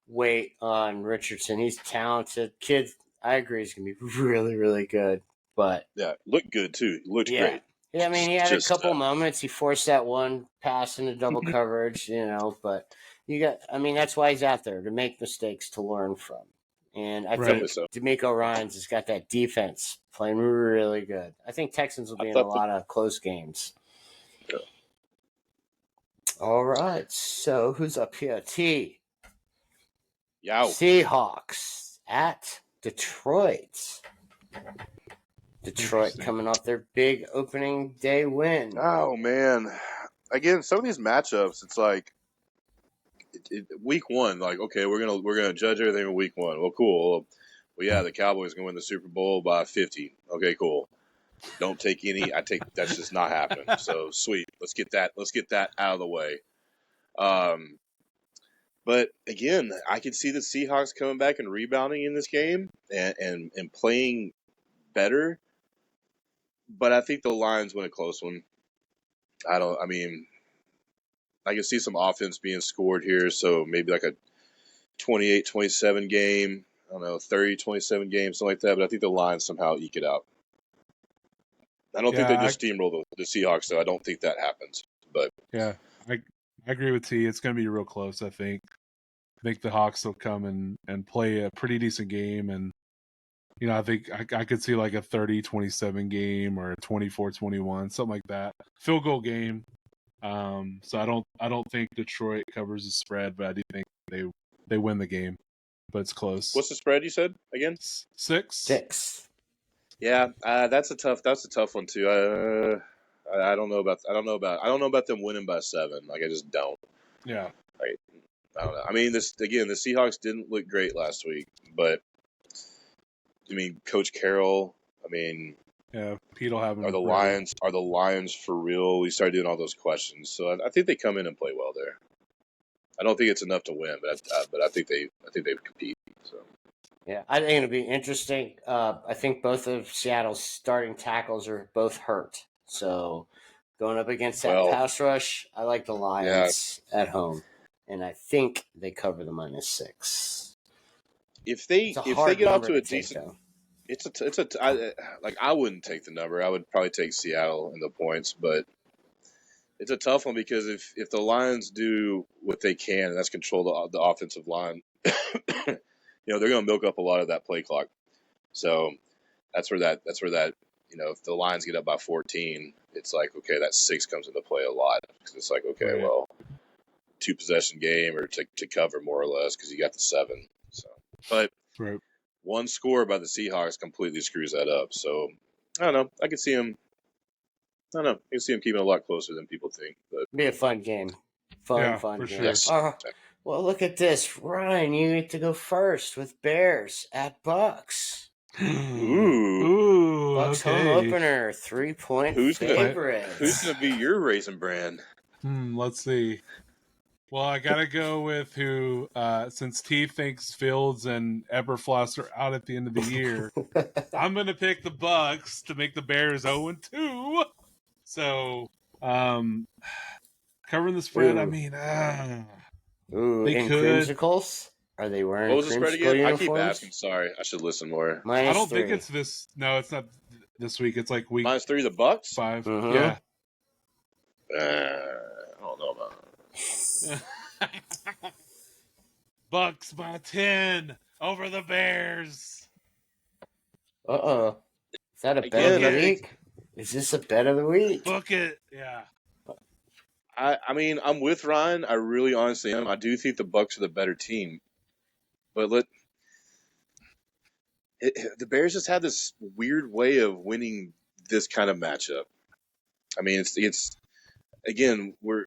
S3: weight on Richardson. He's talented. Kid, I agree, he's going to be really, really good. But
S2: yeah, looked good too. He looked great.
S3: Yeah, I mean, he had a couple moments. He forced that one pass into double coverage, but that's why he's out there, to make mistakes, to learn from. And I think D'Amico Ryans has got that defense playing really good. I think Texans will be in a lot of close games.
S2: Yeah.
S3: All right, so who's up here? T.
S2: Yow.
S3: Seahawks at Detroit. Detroit coming off their big opening day win.
S2: Oh man! Again, some of these matchups, it's like week one. Like, okay, we're gonna judge everything in week one. Well, cool. Well, yeah, the Cowboys gonna win the Super Bowl by 50. Okay, cool. Don't take any. That's just not happening. So sweet. Let's get that out of the way. But again, I can see the Seahawks coming back and rebounding in this game and playing better. But I think the Lions win a close one. I can see some offense being scored here, so maybe like a 28-27 game. I don't know, 30-27 game, something like that. But I think the Lions somehow eke it out. I don't think they just steamroll the Seahawks, though. I don't think that happens. But
S1: yeah, I agree with T. It's going to be real close, I think. I think the Hawks will come and play a pretty decent game, and I think I could see like a 30-27 game or a 24-21, something like that. Field goal game. So I don't think Detroit covers the spread, but I do think they win the game, but it's close.
S2: What's the spread you said again?
S1: 6.
S3: 6.
S2: Yeah, that's a tough one too. I don't know about them winning by 7. Like I just don't.
S1: Yeah.
S2: Like, I don't know. I mean, the Seahawks didn't look great last week, but I mean, Coach Carroll. I mean,
S1: Yeah, Pete will have them.
S2: are the Lions for real? We started doing all those questions, so I think they come in and play well there. I don't think it's enough to win, but I think they compete. So.
S3: Yeah, I think it'll be interesting. I think both of Seattle's starting tackles are both hurt. So going up against that pass rush, I like the Lions at home. And I think they cover the -6.
S2: If they get off to a decent, I wouldn't take the number. I would probably take Seattle in the points, but it's a tough one because if the Lions do what they can, and that's control the offensive line, they're going to milk up a lot of that play clock. So that's where that if the Lions get up by 14, it's like, okay, that 6 comes into play a lot because it's like, okay, well, 2 possession game or to cover more or less because you got the 7. So, but one score by the Seahawks completely screws that up. So I don't know. I can see him. I don't know. I can see him keeping it a lot closer than people think. But
S3: be a fun game. Fun game.
S1: Sure.
S2: Yes.
S3: Well, look at this, Ryan. You get to go first with Bears at Bucks.
S2: Ooh,
S3: Bucks home opener, 3-point favorite.
S2: Who's gonna be your Raisin Brand?
S1: Let's see. Well, I gotta go with who, since T thinks Fields and Eberfloss are out at the end of the year. I'm gonna pick the Bucks to make the Bears 0-2. So, covering the spread. I mean, they
S3: in
S1: could.
S3: Creamsicles? Are they wearing?
S2: What was the spread again?
S3: Uniforms?
S2: I keep asking. Sorry, I should listen more.
S1: I don't think it's this. No, it's not this week. It's like week
S2: -3. The Bucks
S1: 5.
S3: Mm-hmm.
S1: Yeah.
S2: I don't know about.
S1: Bucks by 10 over the Bears.
S3: Is that a bet of the week? Is this a bet of the week?
S1: Book it. Yeah.
S2: I mean, I'm with Ryan. I really honestly am. I do think the Bucks are the better team. But the Bears just have this weird way of winning this kind of matchup. I mean, it's again, we're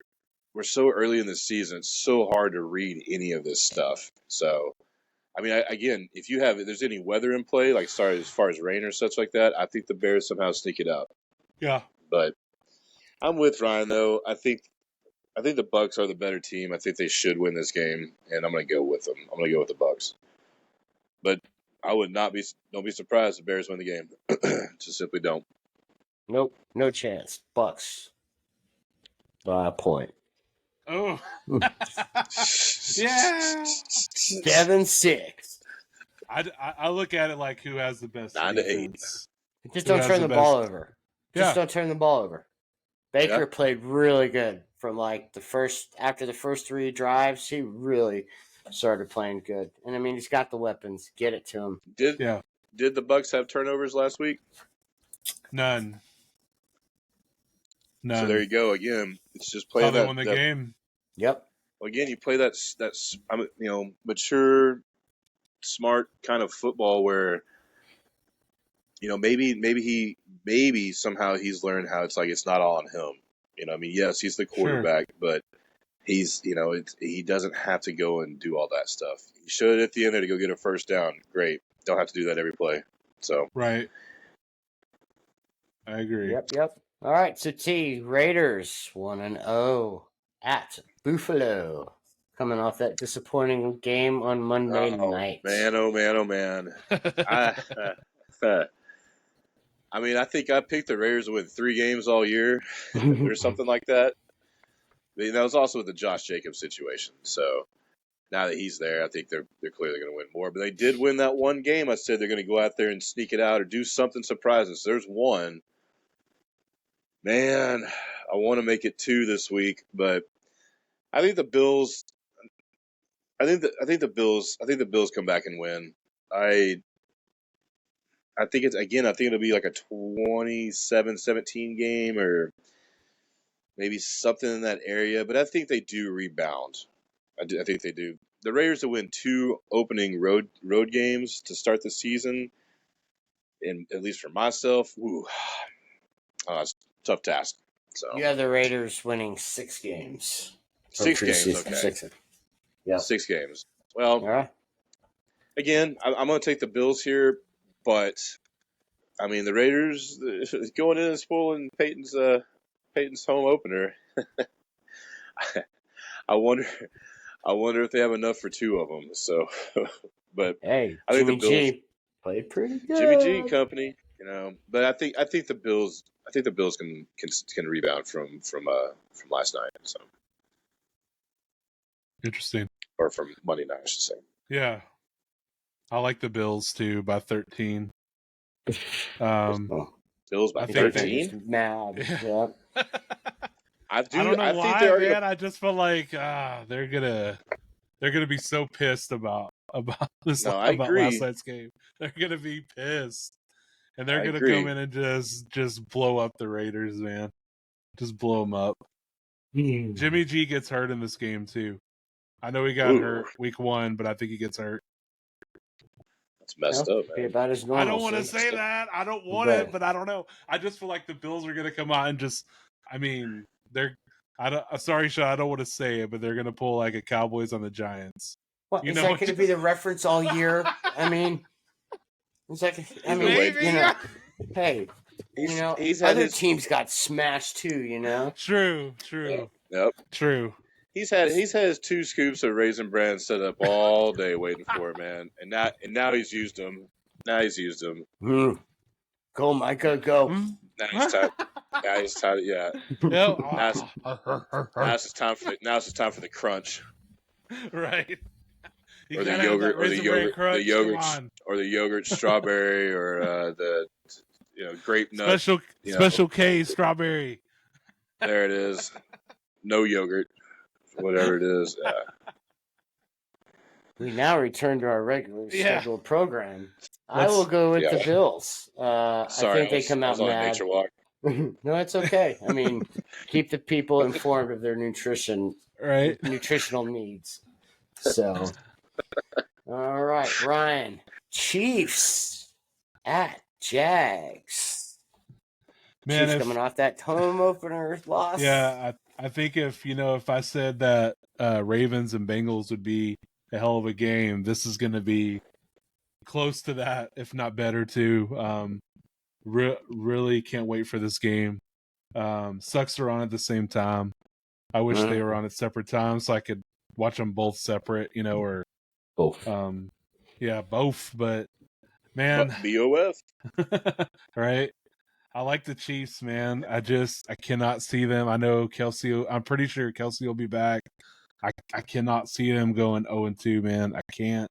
S2: so early in the season. It's so hard to read any of this stuff. So, I mean, if there's any weather in play, like as far as rain or such like that, I think the Bears somehow sneak it out.
S1: Yeah.
S2: But I'm with Ryan though. I think the Bucks are the better team. I think they should win this game, and I'm going to go with them. I'm going to go with the Bucks. But I would don't be surprised if the Bears win the game. Just simply don't.
S3: Nope, no chance. Bucks by a point.
S1: Oh. Yeah.
S3: 7-6.
S1: I look at it like who has the best
S2: 9-8.
S3: Just don't turn the ball over. Don't turn the ball over. Baker played really good from after the first 3 drives. He really started playing good, and I mean he's got the weapons. Get it to him.
S2: Did the Bucks have turnovers last week?
S1: None.
S2: So there you go again. It's just playing
S1: that won the game.
S3: Yep.
S2: Well, again, you play that mature, smart kind of football where maybe somehow he's learned how it's not all on him. I mean, yes, he's the quarterback, but he's he doesn't have to go and do all that stuff. He should at the end there to go get a first down. Great, don't have to do that every play. So
S1: right, I agree.
S3: Yep. All right, so Raiders 1-0 at Buffalo, coming off that disappointing game on Monday night.
S2: Oh man. I mean, I think I picked the Raiders to win 3 games all year or something like that. I mean, that was also with the Josh Jacobs situation. So now that he's there, I think they're clearly going to win more. But they did win that one game. I said they're going to go out there and sneak it out or do something surprising. So there's one. Man, I want to make it 2 this week, but I think the Bills. I think the Bills come back and win. I think it'll be like a 27-17 game or maybe something in that area. But I think they do rebound. I think they do. the Raiders to win 2 opening road games to start the season, and at least for myself, it's a tough task. So
S3: You have the Raiders winning 6 games.
S2: 6 games, okay.
S3: 6. Yeah.
S2: 6 games. Well,
S3: All right.
S2: again, I'm going to take the Bills here, but I mean the Raiders going in and spoiling Peyton's home opener. I wonder if they have enough for 2 of them. So, but
S3: Hey,
S2: I think
S3: Jimmy
S2: the Bills
S3: G played pretty good.
S2: Jimmy G and company, but I think the Bills can rebound from last night, so
S1: Interesting.
S2: or from Monday night, I should say.
S1: Yeah. I like the Bills too by 13.
S2: Bills by
S1: I think
S2: 13.
S3: Mad. Yeah.
S2: I
S1: don't know why,
S2: think
S1: man. I just feel like they're gonna be so pissed about this
S2: No, I
S1: about
S2: agree.
S1: last night's game. They're gonna be pissed, and they're
S2: I
S1: gonna
S2: agree.
S1: come in and just blow up the Raiders, man. Just blow them up. Jimmy G gets hurt in this game too. I know he got hurt week 1, but I think he gets hurt.
S2: That's messed up,
S3: Be
S2: man.
S3: about as normal.
S1: I don't want to say that. I don't want it, but I don't know. I just feel like the Bills are gonna come out and just. I mean, they're. Sorry, Sean. I don't want to say it, but they're gonna pull like a Cowboys on the Giants.
S3: What, is that going to be the reference all year? I mean, it's like, hey, other teams got smashed too,
S1: True.
S2: Yep.
S1: True.
S2: He's had his 2 scoops of Raisin Bran set up all day waiting for it, man. And now he's used them.
S3: Go, Micah, go.
S2: Now he's tired. Yeah. Now it's time for the crunch.
S1: Right.
S2: Or the yogurt strawberry, or the grape nut.
S1: Special K strawberry.
S2: There it is. No yogurt, whatever it is. Yeah.
S3: We now return to our regular scheduled program. I will go with the Bills.
S2: Sorry,
S3: I think they come out
S2: on
S3: mad.
S2: a nature walk.
S3: No, it's okay. I mean, keep the people informed of their nutritional needs. So, all right, Ryan. Chiefs at Jags.
S1: Man,
S3: Chiefs coming off that home opener loss.
S1: Yeah, I think if I said that Ravens and Bengals would be a hell of a game, this is going to be close to that, if not better too. Really can't wait for this game. Sucks they're on at the same time. I wish they were on at separate times so I could watch them both separate, or
S3: both.
S1: Yeah, both. But man,
S2: BOF.
S1: Right. I like the Chiefs, man. I cannot see them. I know Kelsey. I'm pretty sure Kelsey will be back. I cannot see them going 0-2, man. I can't.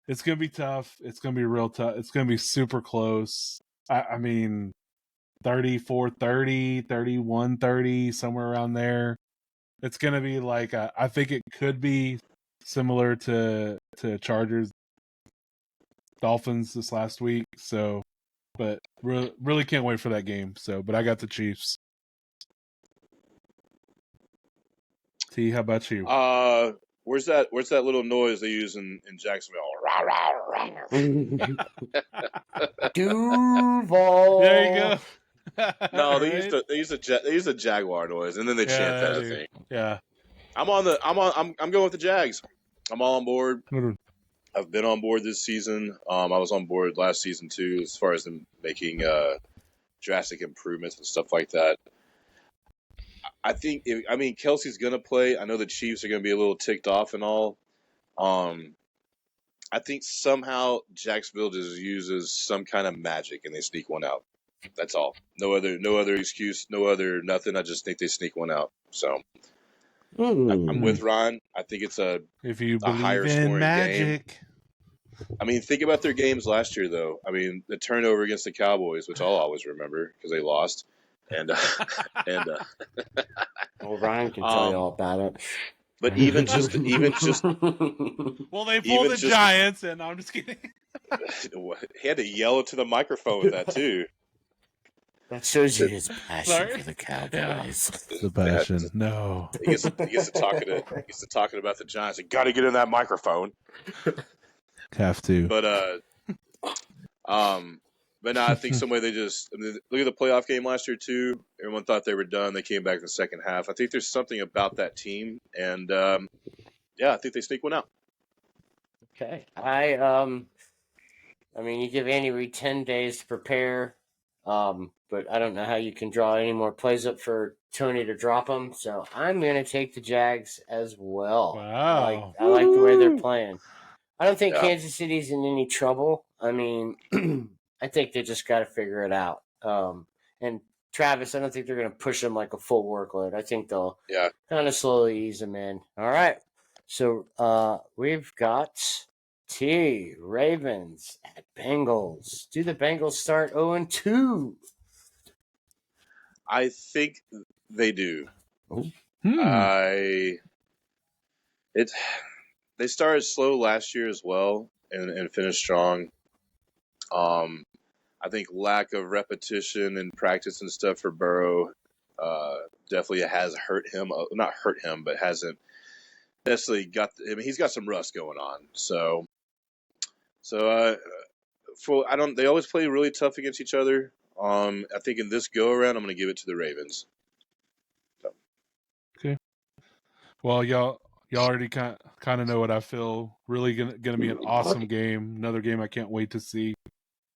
S1: It's gonna be tough. It's gonna be real tough. It's gonna be super close. I mean, 34-30, 31-30, somewhere around there. It's gonna be like I think it could be similar to Chargers Dolphins this last week. So, but really can't wait for that game. So, but I got the Chiefs. T, how about you?
S2: Where's that little noise they use in Jacksonville?
S3: Duval.
S1: There you go.
S2: No, they use a Jaguar noise, and then they chant that. I think.
S1: Yeah.
S2: I'm going with the Jags. I'm all on board. I've been on board this season. I was on board last season too, as far as them making drastic improvements and stuff like that. I think Kelsey's gonna play. I know the Chiefs are gonna be a little ticked off and all. I think somehow Jacksonville just uses some kind of magic and they sneak one out. That's all. No other excuse. No other nothing. I just think they sneak one out. So I'm with Ron. I think it's a higher scoring
S1: magic
S2: game. I mean, think about their games last year, though. I mean, the turnover against the Cowboys, which I'll always remember because they lost. And
S3: well, Ryan can tell you all about it.
S2: But even just
S1: well, they pulled the Giants, and I'm just kidding.
S2: He had to yell it to the microphone with that too.
S3: That shows you his passion
S1: Sorry?
S3: for the Cowboys.
S1: The passion. No.
S2: He gets to talking about the Giants. You got to get in that microphone.
S1: Have to.
S2: But no, I think somebody look at the playoff game last year too. Everyone thought they were done. They came back in the second half. I think there's something about that team, and I think they sneak one out.
S3: Okay. I mean, you give Andy Reid 10 days to prepare, but I don't know how you can draw any more plays up for Tony to drop them. So I'm going to take the Jags as well.
S1: Wow.
S3: I like the way they're playing. I don't think
S2: Yeah.
S3: Kansas City's in any trouble. I mean, I think they just got to figure it out. And Travis, I don't think they're going to push them like a full workload. I think they'll kind of slowly ease them in. All right. So we've got Ravens at Bengals. Do the Bengals start 0-2?
S2: I think they do.
S1: Hmm.
S2: They started slow last year as well and finished strong. I think lack of repetition and practice and stuff for Burrow definitely has hurt him. Not hurt him, but hasn't necessarily got. I mean, he's got some rust going on. So they always play really tough against each other. I think in this go around, I'm going to give it to the Ravens. So.
S1: Okay. Well, y'all already kind of know what I feel. Really gonna be an awesome game. Another game I can't wait to see.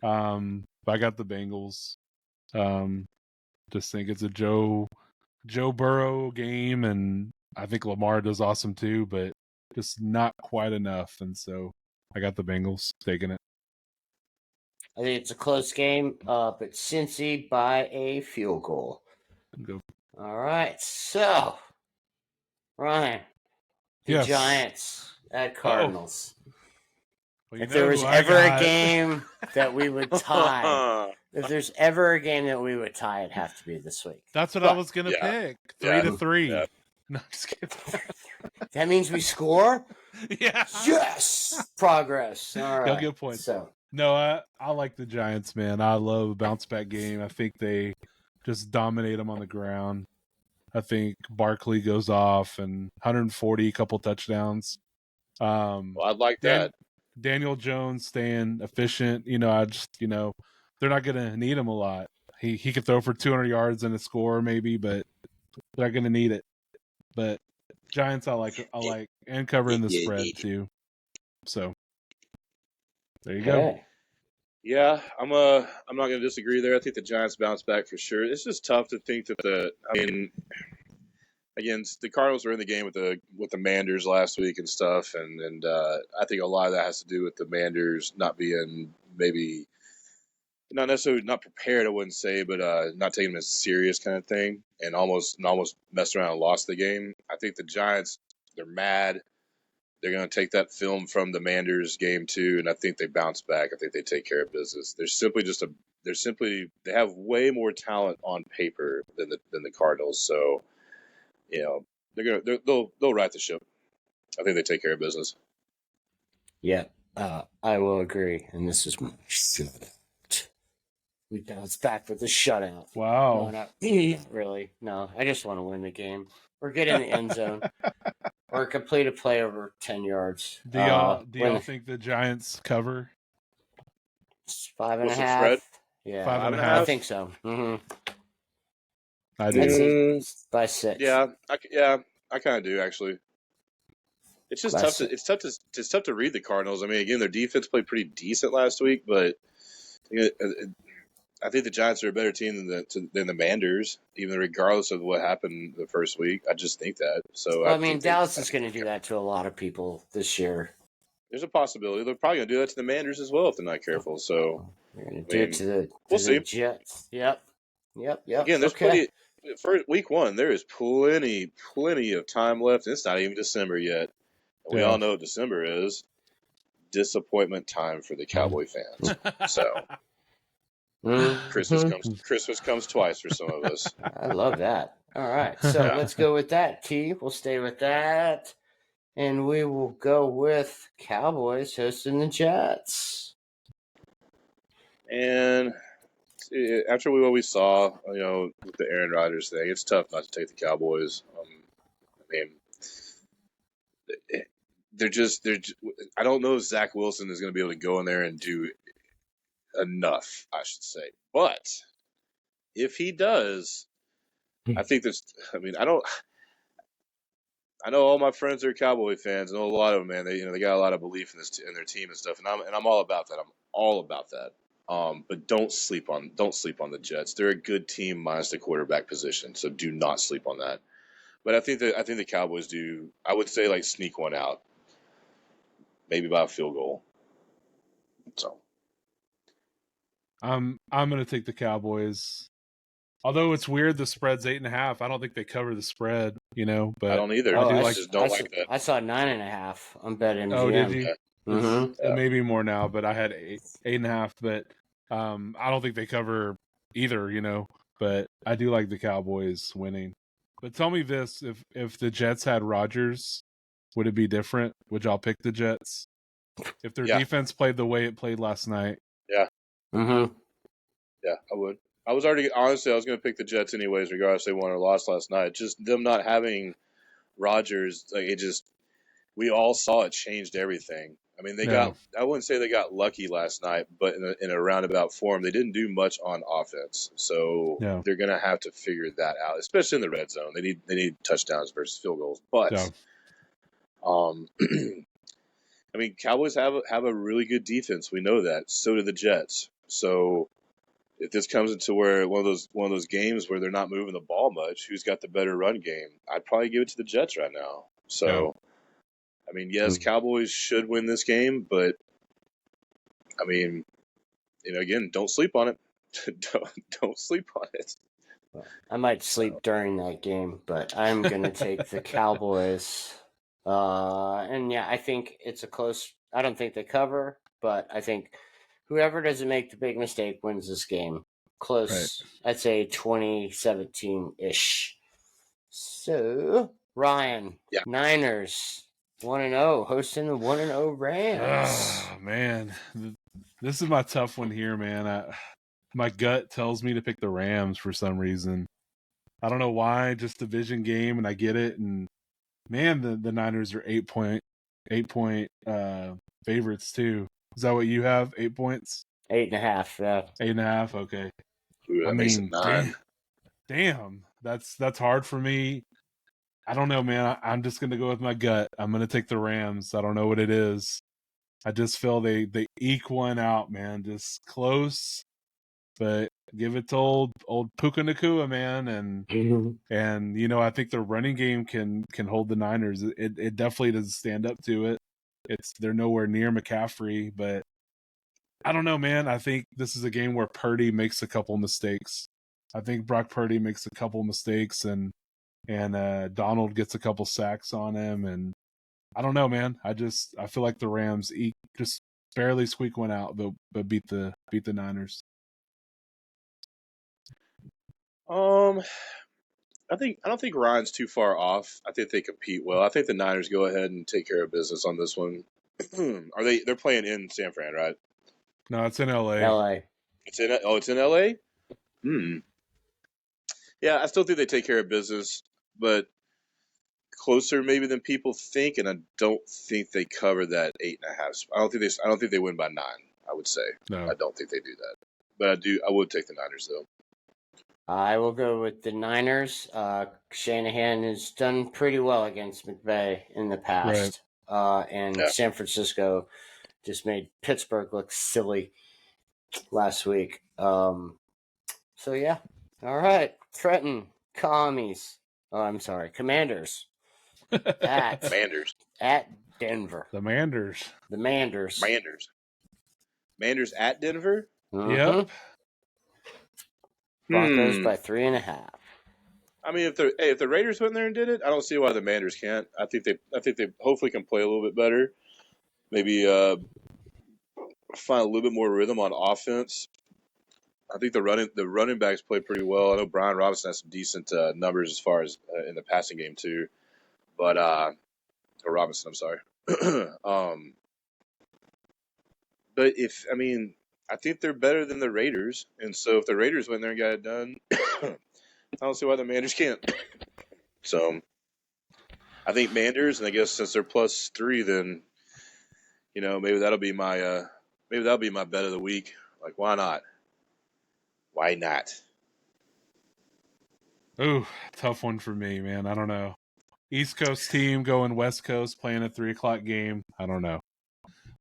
S1: But I got the Bengals. Just think it's a Joe Burrow game, and I think Lamar does awesome too, but just not quite enough. And so I got the Bengals taking it.
S3: I think it's a close game, but Cincy by a field goal.
S1: Go.
S3: All right, so Ryan, the Giants at Cardinals.
S1: Well,
S3: if there was ever a game that we would tie, if there's ever a game that we would tie, it'd have to be this week.
S1: That's what I was gonna pick. 3-3.
S2: Yeah.
S1: No, just kidding.
S3: That means we score.
S1: Yeah.
S3: Yes. Progress. All right.
S1: You'll get points. So no, I like the Giants, man. I love a bounce back game. I think they just dominate them on the ground. I think Barkley goes off and 140, couple touchdowns.
S2: Well, I'd like that.
S1: Daniel Jones staying efficient. They're not going to need him a lot. He could throw for 200 yards and a score maybe, but they're not going to need it. But Giants, I like, and covering the spread too. So there you go.
S2: Yeah, I'm not going to disagree there. I think the Giants bounce back for sure. It's just tough to think that again, the Cardinals were in the game with the Manders last week and stuff, and I think a lot of that has to do with the Manders not being maybe not necessarily not prepared, I wouldn't say, but not taking them as serious kind of thing, and almost messed around and lost the game. I think the Giants, they're mad. They're going to take that film from the Manders game too, and I think they bounce back. I think they take care of business. They have way more talent on paper than the Cardinals, so. They'll right the ship. I think they take care of business.
S3: Yeah, I will agree. And this is my shutout. We bounce back with a shutout.
S1: Wow.
S3: No, not really. No, I just want to win the game or get in the end zone or complete a play over 10 yards.
S1: Do y'all think the Giants cover?
S3: 5.5.
S2: What's the spread?
S3: Yeah,
S1: 5.5.
S3: I think so. Mm-hmm.
S1: I do.
S3: By 6.
S2: Yeah, I kind of do actually. It's just tough to read the Cardinals. I mean, again, their defense played pretty decent last week, but I think the Giants are a better team than the Manders, even regardless of what happened the first week. I just think that. So
S3: well, I mean, Dallas is going to do that to a lot of people this year.
S2: There's a possibility they're probably going to do that to the Manders as well if they're not careful. So
S3: they're going to do it to
S2: we'll
S3: the
S2: see.
S3: Jets. Yep.
S2: Again, there's plenty. For week 1, there is plenty of time left. It's not even December yet. We all know what December is. Disappointment time for the Cowboy fans. So Christmas comes twice for some of us.
S3: I love that. All right. So let's go with that, T. We'll stay with that. And we will go with Cowboys hosting the Jets.
S2: And after what we saw, with the Aaron Rodgers thing, it's tough not to take the Cowboys. I mean, they're just. I don't know if Zach Wilson is going to be able to go in there and do enough, I should say. But if he does, I think there's. I mean, I know all my friends are Cowboy fans. I know a lot of them, man. They got a lot of belief in in their team and stuff, and I'm all about that. I'm all about that. But don't sleep on the Jets. They're a good team minus the quarterback position, so do not sleep on that. But I think the Cowboys do. I would say like sneak one out, maybe by a field goal. So
S1: I'm gonna take the Cowboys. Although it's weird, the spread's 8.5. I don't think they cover the spread, but
S2: I don't either.
S1: I
S2: just don't like that.
S3: I saw 9.5 on BetMGM.
S1: Oh, did you?
S3: Mm-hmm.
S1: It may be more now, but I had 8.5. But I don't think they cover either, But I do like the Cowboys winning. But tell me this: if the Jets had Rodgers, would it be different? Would y'all pick the Jets if their defense played the way it played last night?
S2: Yeah.
S3: Mm-hmm.
S2: Yeah, I would. I was going to pick the Jets anyways, regardless if they won or lost last night. Just them not having Rodgers, we all saw it changed everything. I mean, I wouldn't say they got lucky last night, but in a roundabout form, they didn't do much on offense. So they're going to have to figure that out, especially in the red zone. They need touchdowns versus field goals. But, I mean, Cowboys have a really good defense. We know that. So do the Jets. So if this comes into where one of those games where they're not moving the ball much, who's got the better run game? I'd probably give it to the Jets right now. So, I mean, yes, Cowboys should win this game, but I mean, again, don't sleep on it. don't sleep on it.
S3: I might sleep during that game, but I'm gonna take the Cowboys. And yeah, I think it's a close. I don't think they cover, but I think whoever doesn't make the big mistake wins this game. Close. Right. I'd say 2017-ish. So Ryan, Niners 1-0, hosting the 1-0 Rams.
S1: Oh man, this is my tough one here, man. My gut tells me to pick the Rams for some reason. I don't know why. Just division game, and I get it. And man, the Niners are 8-point favorites too. Is that what you have? 8 points?
S3: 8.5. Yeah.
S1: 8.5. Okay.
S2: Ooh, I mean,
S1: damn. That's hard for me. I don't know, man. I'm just gonna go with my gut. I'm gonna take the Rams. I don't know what it is. I just feel they eke one out, man. Just close, but give it to old Puka Nakua, man, and I think the running game can hold the Niners. It definitely doesn't stand up to it. They're nowhere near McCaffrey, but I don't know, man. I think this is a game where Purdy makes a couple mistakes. I think Brock Purdy makes a couple mistakes, and Donald gets a couple sacks on him, and I don't know, man. I feel like the Rams just barely squeak one out, but beat the Niners.
S2: I don't think Ryan's too far off. I think they compete well. I think the Niners go ahead and take care of business on this one. They're playing in San Fran, right?
S1: No, it's in LA.
S2: It's in LA? Yeah, I still think they take care of business, but closer maybe than people think, and I don't think they cover that 8.5. I don't think they win by 9. I would say.
S1: No.
S2: I don't think they do that, but I would take the Niners though.
S3: I will go with the Niners. Shanahan has done pretty well against McVay in the past, and San Francisco just made Pittsburgh look silly last week. So yeah, all right, Trenton Commies. Oh, I'm sorry, Commanders. At Denver.
S1: The Manders
S2: at Denver.
S3: Mm-hmm.
S1: Yep.
S3: Broncos by 3.5.
S2: I mean, if the Raiders went there and did it, I don't see why the Manders can't. I think they hopefully can play a little bit better. Maybe find a little bit more rhythm on offense. I think the running backs play pretty well. I know Brian Robinson has some decent numbers as far as in the passing game too. But or Robinson, I'm sorry. But I think they're better than the Raiders, and so if the Raiders went there and got it done, I don't see why the Manders can't. So I think Manders, and I guess since they're +3, then maybe that'll be my bet of the week. Like, why not? Why not?
S1: Ooh, tough one for me, man. I don't know. East Coast team going West Coast playing a 3:00 game. I don't know,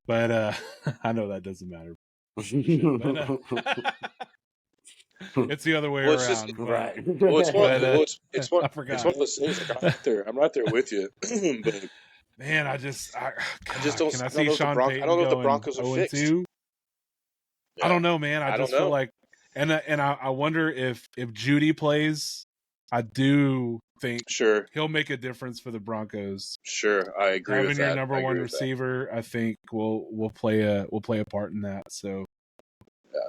S1: but I know that doesn't matter. But, it's the other way around.
S3: Right.
S2: Well, it's one. It's one.
S1: I forgot.
S2: It's one of those things. Like, I'm right there with you. But
S1: man, I just don't. Can I
S2: don't
S1: see
S2: know if
S1: Sean Payton
S2: I don't know if the
S1: going
S2: Broncos are
S1: 0-2?
S2: fixed.
S1: I don't know, man. I just feel
S2: know.
S1: like, and I wonder if Judy plays. I do think he'll make a difference for the Broncos.
S2: Sure, I agree
S1: Having
S2: with
S1: your
S2: that.
S1: number one receiver, I think will play a part in that. So,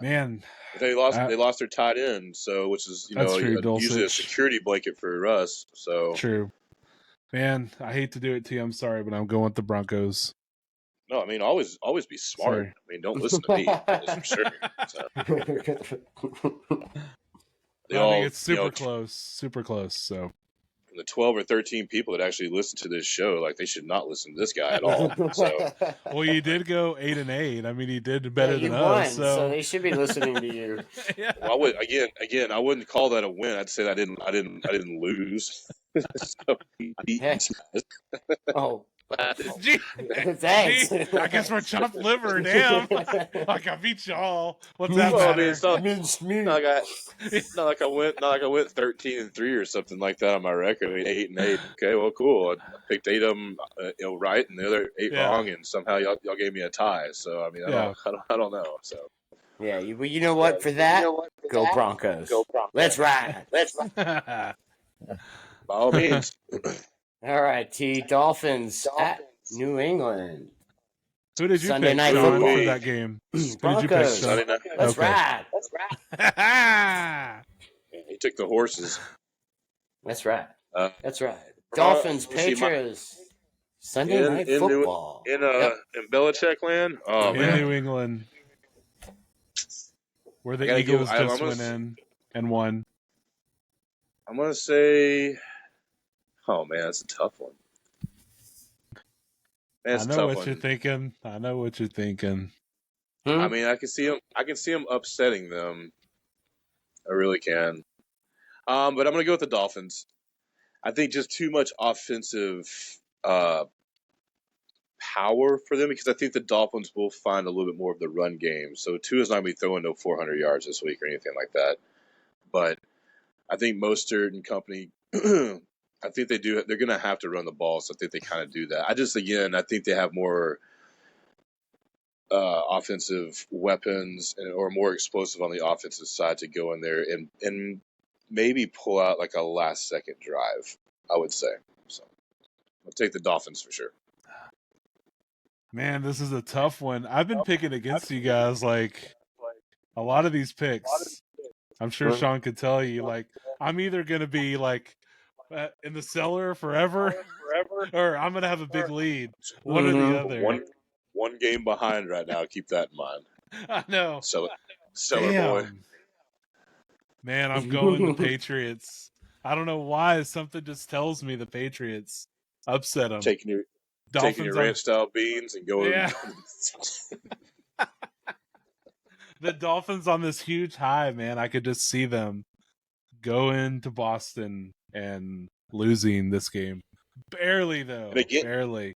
S1: man,
S2: they lost their tight end, so which is usually a security blanket for us. So
S1: true, man. I hate to do it to you. I'm sorry, but I'm going with the Broncos.
S2: No, I mean always be smart. Sorry. I mean, don't listen to me. That's for sure. So.
S1: I think it's super close. So
S2: the 12 or 13 people that actually listen to this show, like they should not listen to this guy at all. So,
S1: well, you did go 8-8. I mean, he did better than us.
S3: So they should be listening to you.
S2: Yeah. Well, I would again. I wouldn't call that a win. I'd say that I didn't lose. So,
S3: oh.
S1: Gee,
S3: thanks.
S1: I guess we're chopped liver. Damn, like I beat y'all. What's that matter?
S2: I mean, it's not like I went 13-3 or something like that on my record. I mean, 8-8. Okay, well, cool. I picked 8 of them, right, and the other 8 wrong, and somehow y'all gave me a tie. So I mean, I don't know. So
S3: yeah, you know what? For that, go Broncos. Go Broncos. Let's ride.
S2: By all means.
S3: All right, T. Dolphins at New England.
S1: Who did you
S3: Sunday
S1: pick
S3: night
S1: Sean,
S3: football
S1: for that game?
S3: Broncos.
S1: Who did you pick,
S3: Let's ride.
S2: He took the horses.
S3: That's right. Dolphins, Patriots. Sunday night football.
S2: In Belichick land? Oh,
S1: in
S2: man.
S1: New England. Where the Eagles just went in and won.
S2: I'm going to say... Oh, man, that's a tough one.
S1: I know what you're thinking. I
S2: mean, I can see him upsetting them. I really can. But I'm going to go with the Dolphins. I think just too much offensive power for them because I think the Dolphins will find a little bit more of the run game. So Tua's not going to be throwing no 400 yards this week or anything like that. But I think Mostert and company, I think they're going to have to run the ball. So I think they kind of do that. I think they have more offensive weapons or more explosive on the offensive side to go in there and maybe pull out like a last second drive, I would say. So I'll take the Dolphins for sure.
S1: Man, this is a tough one. I've been picking against you guys like a lot of these picks. I'm sure Sean could tell you, like, I'm either going to be like in the cellar forever or I'm going to have a big lead. One or the other.
S2: One game behind right now. Keep that in mind.
S1: I know.
S2: Cellar boy.
S1: Man, I'm going the Patriots. I don't know why. Something just tells me the Patriots upset them.
S2: Taking your ranch style beans and going.
S1: Yeah. The Dolphins on this huge high, man. I could just see them going to Boston and losing this game. Barely though. Barely.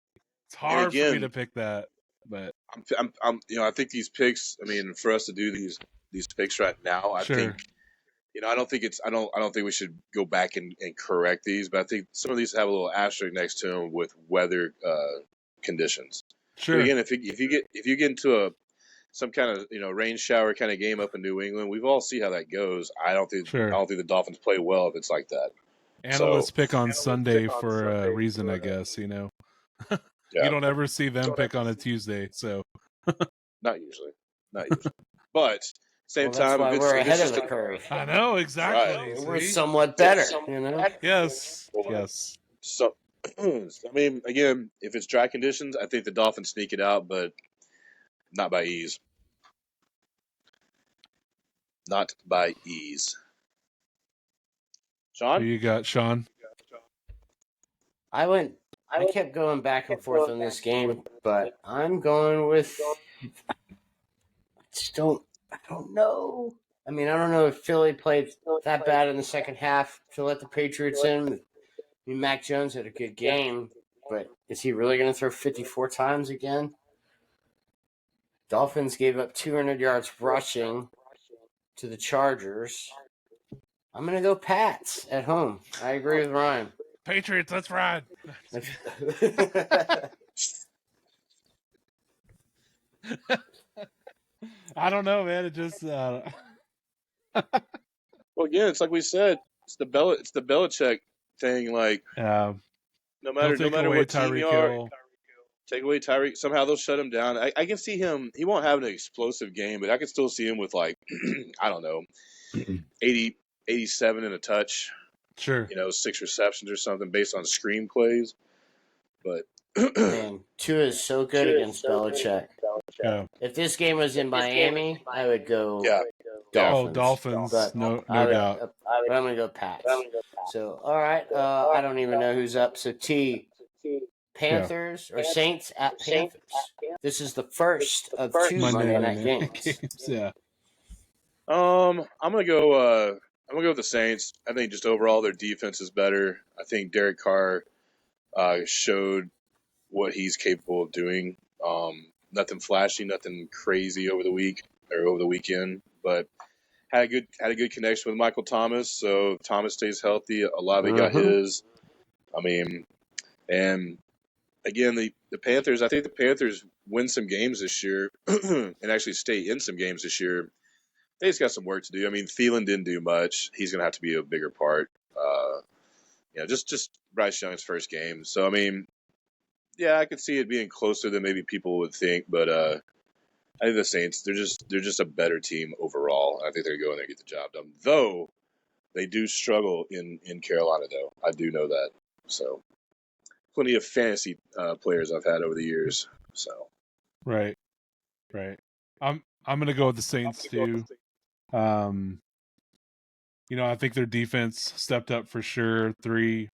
S1: It's hard for me to pick that, but
S2: I'm I think these picks. I mean, for us to do these picks right now, I think. I don't think we should go back and correct these, but I think some of these have a little asterisk next to them with weather conditions.
S1: Sure.
S2: But again, if you get into some kind of rain shower kind of game up in New England, we've all seen how that goes. I don't think the Dolphins play well if it's like that.
S1: Analysts pick on Sunday for a reason, I guess. You don't ever see them pick on a Tuesday, so
S2: not usually. But same time,
S3: that's why we're ahead of the curve.
S1: I know exactly.
S3: Right. We're somewhat better,
S1: Yes.
S2: So, I mean, again, if it's dry conditions, I think the Dolphins sneak it out, but not by ease. not by ease.
S1: Who
S2: Sean?
S1: you got, Sean?
S3: I kept going back and forth on this game, but I'm going with. I don't know. I mean, I don't know if Philly played that bad in the second half to let the Patriots in. I mean, Mac Jones had a good game, but is he really going to throw 54 times again? Dolphins gave up 200 yards rushing to the Chargers. I'm going to go Pats at home. I agree with Ryan.
S1: Patriots, let's ride. I don't know, man. It just
S2: Well, again, it's like we said. It's the Belichick thing. Like, no
S1: he'll
S2: matter
S1: take away
S2: what team you
S1: Tyreek
S2: are,
S1: Hill.
S2: take away Tyreek. Somehow they'll shut him down. I can see him. He won't have an explosive game, but I can still see him with like, I don't know, 80, 87 and a touch.
S1: Sure.
S2: 6 receptions or something based on screen plays. But
S3: Man, Tua is so good against Belichick.
S1: Yeah.
S3: If this game was in Miami, I would go
S1: Oh,
S3: Dolphins.
S1: Dolphins.
S3: But
S1: No
S3: but
S1: doubt.
S3: I'm going to go Pats. So, all right. I don't even know who's up. So, Panthers or Saints at Panthers. This is the first of two Monday night games.
S1: Yeah.
S2: I'm gonna go with the Saints. I think just overall their defense is better. I think Derek Carr showed what he's capable of doing. Nothing flashy, nothing crazy over the weekend, but had a good connection with Michael Thomas. So if Thomas stays healthy, Olave got his. I mean, and again, the Panthers. I think the Panthers win some games this year and actually stay in some games this year. They just got some work to do. I mean, Thielen didn't do much. He's going to have to be a bigger part. Just Bryce Young's first game. So I mean, yeah, I could see it being closer than maybe people would think, but I think the Saints they're just a better team overall. I think they're going there and get the job done. Though they do struggle in Carolina, though I do know that. So plenty of fantasy players I've had over the years. So
S1: right. I'm gonna go with the Saints too. I think their defense stepped up for sure. Three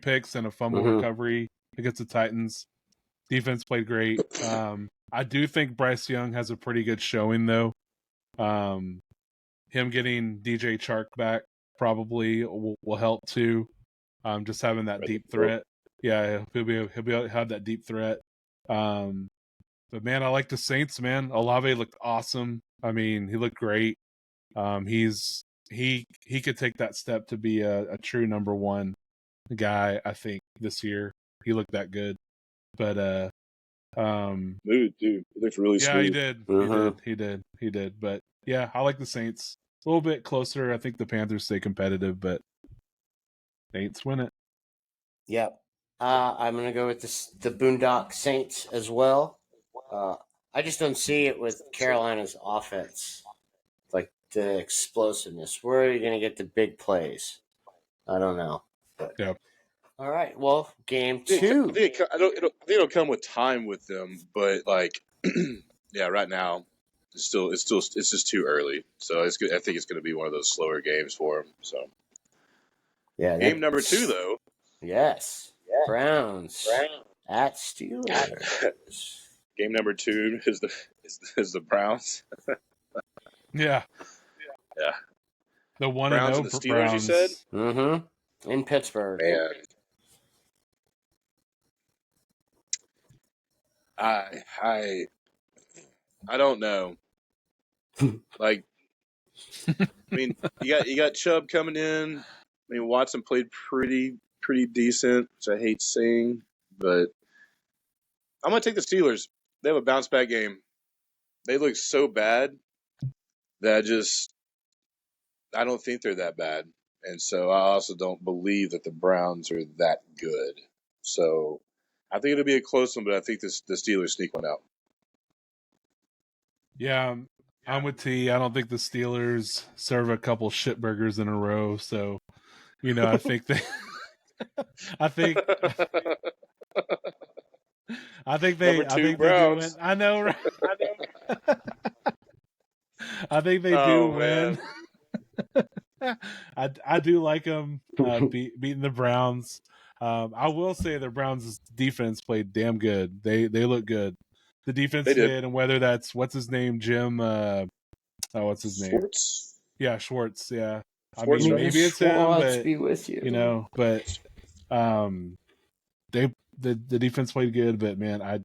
S1: picks and a fumble recovery against the Titans. Defense played great. I do think Bryce Young has a pretty good showing though. Him getting DJ Chark back probably will help too. Just having that deep threat. Yeah, he'll be able to have that deep threat. But man, I like the Saints, man. Olave looked awesome. I mean, he looked great. He could take that step to be a true number one guy, I think, this year. He looked that good. But
S2: dude, he looked really smooth.
S1: He did. But yeah, I like the Saints. A little bit closer. I think the Panthers stay competitive, but Saints win it.
S3: Yep. I'm going to go with the Boondock Saints as well. I just don't see it with Carolina's offense. Like the explosiveness. Where are you going to get the big plays? I don't know. But,
S1: yep.
S3: All right. Well, game 2.
S2: I think it'll come with time with them, but like, yeah, right now it's just too early. So it's good. I think it's going to be one of those slower games for them. So
S3: yeah.
S2: Game number 2 though.
S3: Yes. Browns at Steelers.
S2: Game number 2 is the Browns.
S1: Yeah. The 1-0
S2: Browns and the Steelers,
S1: Browns.
S2: you said?
S3: Mm-hmm. In Pittsburgh.
S2: Man. I don't know. Like, I mean, you got Chubb coming in. I mean, Watson played pretty decent, which I hate saying, but I'm gonna take the Steelers. They have a bounce back game. They look so bad that I don't think they're that bad, and so I also don't believe that the Browns are that good. So I think it'll be a close one, but I think the Steelers sneak one out.
S1: Yeah, I'm with T. I don't think the Steelers serve a couple shit burgers in a row. So, I think they, I think they do win. I know, right? I think they do win. I do like them beating the Browns. I will say the Browns' defense played damn good. They look good. The defense did, and whether that's what's his name, Jim. What's his name?
S2: Schwartz.
S1: Yeah, Schwartz. Yeah,
S2: Schwartz,
S1: I mean maybe it's him, but
S3: be with you.
S1: you know, but the defense played good, but man,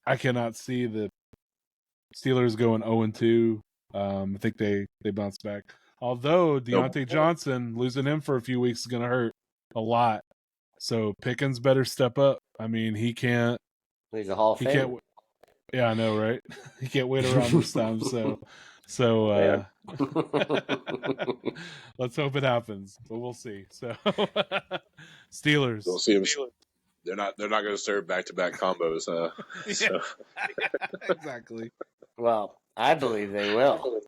S1: I cannot see the Steelers going 0-2. I think they bounce back. Although Deontay Johnson, losing him for a few weeks is going to hurt a lot. So Pickens better step up. I mean, he can't.
S3: He's a Hall of Fame.
S1: Yeah, I know, right? He can't wait around this time. So let's hope it happens, but we'll see. So Steelers.
S2: We'll see him. They're not going to serve back-to-back combos. So.
S1: Exactly.
S3: Well, I believe they will.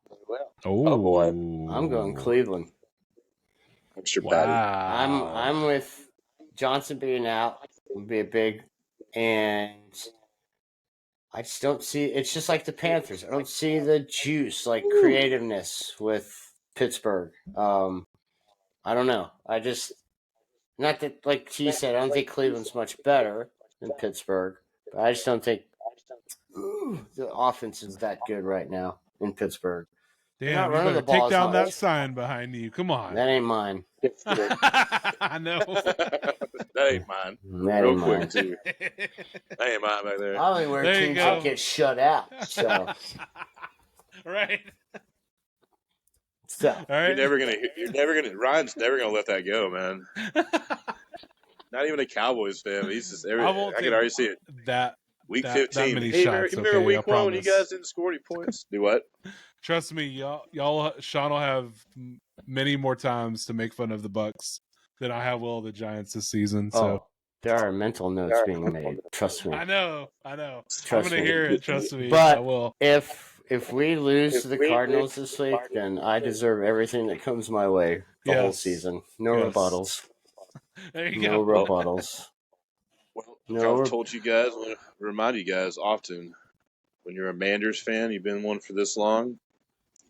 S1: Oh
S2: boy,
S3: I'm going Cleveland.
S1: Wow.
S3: I'm with Johnson being out. Would be a big, and I just don't see. It's just like the Panthers. I don't see the juice, like creativeness with Pittsburgh. I don't know. I just not that, like he said, I don't think Cleveland's much better than Pittsburgh. But I just don't think the offense is that good right now in Pittsburgh.
S1: Damn, you better take down that sign behind you. Come on.
S3: That ain't mine.
S1: I know.
S2: That ain't mine.
S3: That
S2: Real
S3: ain't
S2: quick,
S3: mine.
S2: too. That ain't mine back there.
S3: I only wear teams that get shut out. So.
S1: Right.
S3: So.
S1: All right.
S2: Ryan's never gonna let that go, man. Not even a Cowboys fan. He's just I can already see it.
S1: That
S2: week 15.
S1: That many shots.
S2: Remember week 1 when you guys didn't score any points? Do what?
S1: Trust me, y'all. Sean will have many more times to make fun of the Bucks than I have will the Giants this season. So
S3: there are mental notes being made. Trust me.
S1: I know.
S3: Trust
S1: I'm gonna
S3: me.
S1: hear it. Trust me.
S3: But
S1: I will.
S3: If we lose to the Cardinals this week, then I deserve everything that comes my way the whole season. No rebuttals.
S1: There you
S3: go. No rebuttals.
S2: Well, I've told you guys, remind you guys often, when you're a Manders fan, you've been one for this long,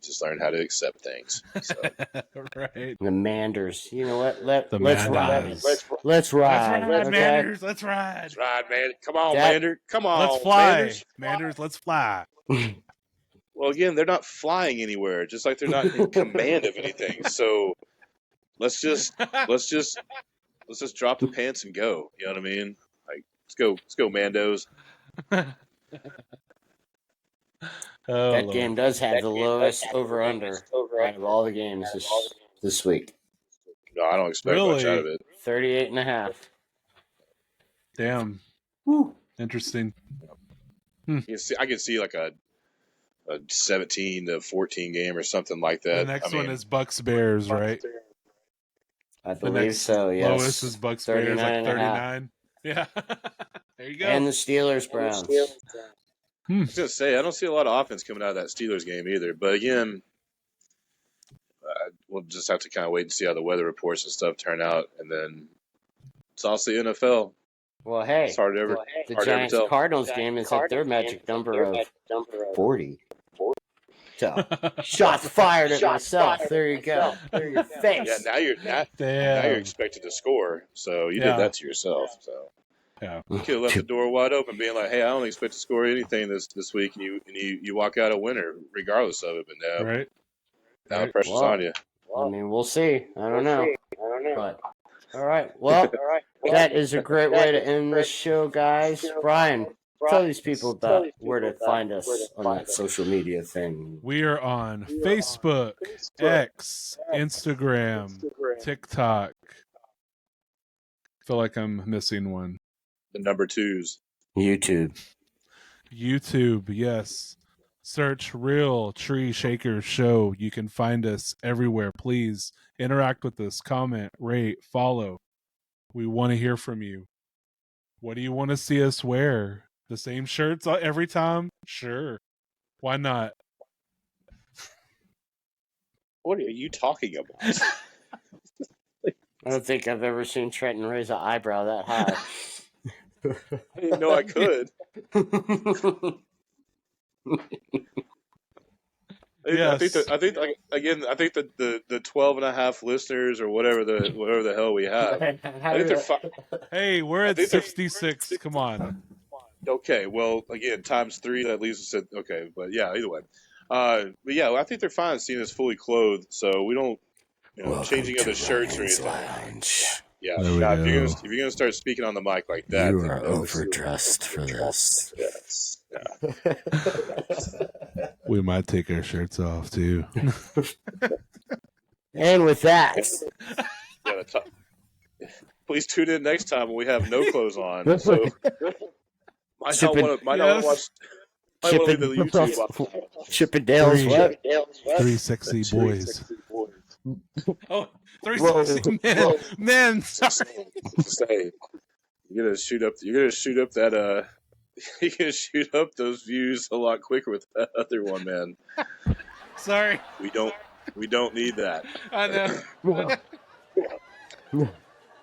S2: just learn how to accept things. So.
S1: Right.
S3: The Manders. You know what? Let's ride.
S1: Let's ride,
S3: okay?
S1: Manders. Let's ride.
S2: Let's ride, man. Come on, Mander. Come on.
S1: Let's fly. Manders, let's fly.
S2: Well, again, they're not flying anywhere, just like they're not in command of anything. So let's just drop the pants and go. You know what I mean? Like, let's go, Mandos.
S3: That game does have the lowest over/under out of all the games this week.
S2: No, I don't expect much out of it.
S3: 38.5.
S1: Damn.
S3: Woo.
S1: Interesting.
S2: I can see like a 17-14 game or something like that.
S1: The next one is Bucks Bears, right?
S3: I believe so. Yes.
S1: Lowest is Bucks Bears, like 39. Yeah. There you go.
S3: And the Steelers Browns.
S2: I was gonna say I don't see a lot of offense coming out of that Steelers game either. But again, we'll just have to kind of wait and see how the weather reports and stuff turn out, and then it's also the NFL.
S3: Well, hey,
S2: it's hard to ever,
S3: the Giants-Cardinals game is at their magic number of 40. So, shots fired at myself. There you go. There your face.
S2: Yeah, now you're expected to score, so you did that to yourself. So.
S1: Yeah.
S2: You could have left the door wide open, being like, "Hey, I don't expect to score anything this week," and you walk out a winner regardless of it. But no,
S1: right?
S2: Now the pressure's on you.
S3: I mean, we'll see. I don't know. But all right. Well, that is a great way to end this show, guys. Brian, tell these people about where to find us on that social media thing.
S1: We are on Facebook, X, Instagram, TikTok. I feel like I'm missing one.
S2: The number 2s.
S3: YouTube,
S1: yes. Search Real Tree Shakers Show. You can find us everywhere. Please interact with us, comment, rate, follow. We want to hear from you. What do you want to see us wear? The same shirts every time? Sure. Why not?
S2: What are you talking about?
S3: I don't think I've ever seen Trenton raise an eyebrow that high.
S2: I didn't know I could. I think
S1: Yes.
S2: I think that the 12 and a half listeners or whatever the hell we have. I think they're fine.
S1: Hey, we're
S2: I
S1: at
S2: think they're
S1: 66. Come on.
S2: okay. Well, again, times 3 that leaves us at okay. But yeah, either way. But yeah, I think they're fine seeing us fully clothed, so we don't, changing of the shirts or anything.
S3: Lounge.
S2: Yeah.
S1: There we
S2: Now,
S1: go.
S2: if you're gonna start speaking on the mic like that,
S3: You
S2: then
S3: are overdressed for this.
S2: Yes. Yeah.
S1: We might take our shirts off too.
S3: And with that,
S2: Yeah, please tune in next time when we have no clothes on. So might not want to watch. Might want to leave the YouTube.
S3: Chippendales, what?
S1: 3 sexy boys. Oh, 3
S3: Whoa.
S1: sexy men. Men.
S2: Say, you're gonna shoot up that you're gonna shoot up those views a lot quicker with that other one, man.
S1: Sorry.
S2: We don't need that.
S1: I know.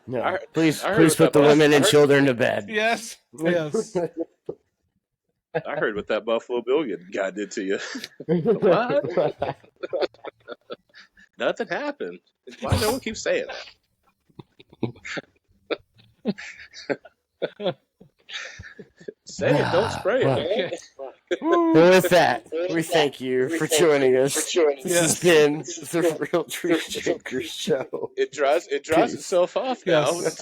S3: No, please
S2: I heard
S3: put the women and children to bed.
S1: Yes. Yes.
S2: I heard what that Buffalo Bill guy did to you. What? Nothing happened. Why no one keeps saying that? Say it, don't spray it.
S3: Well, with that, we thank you for joining us. This has been the Real Tree Shaker Show.
S2: It dries itself off now.
S1: Yes.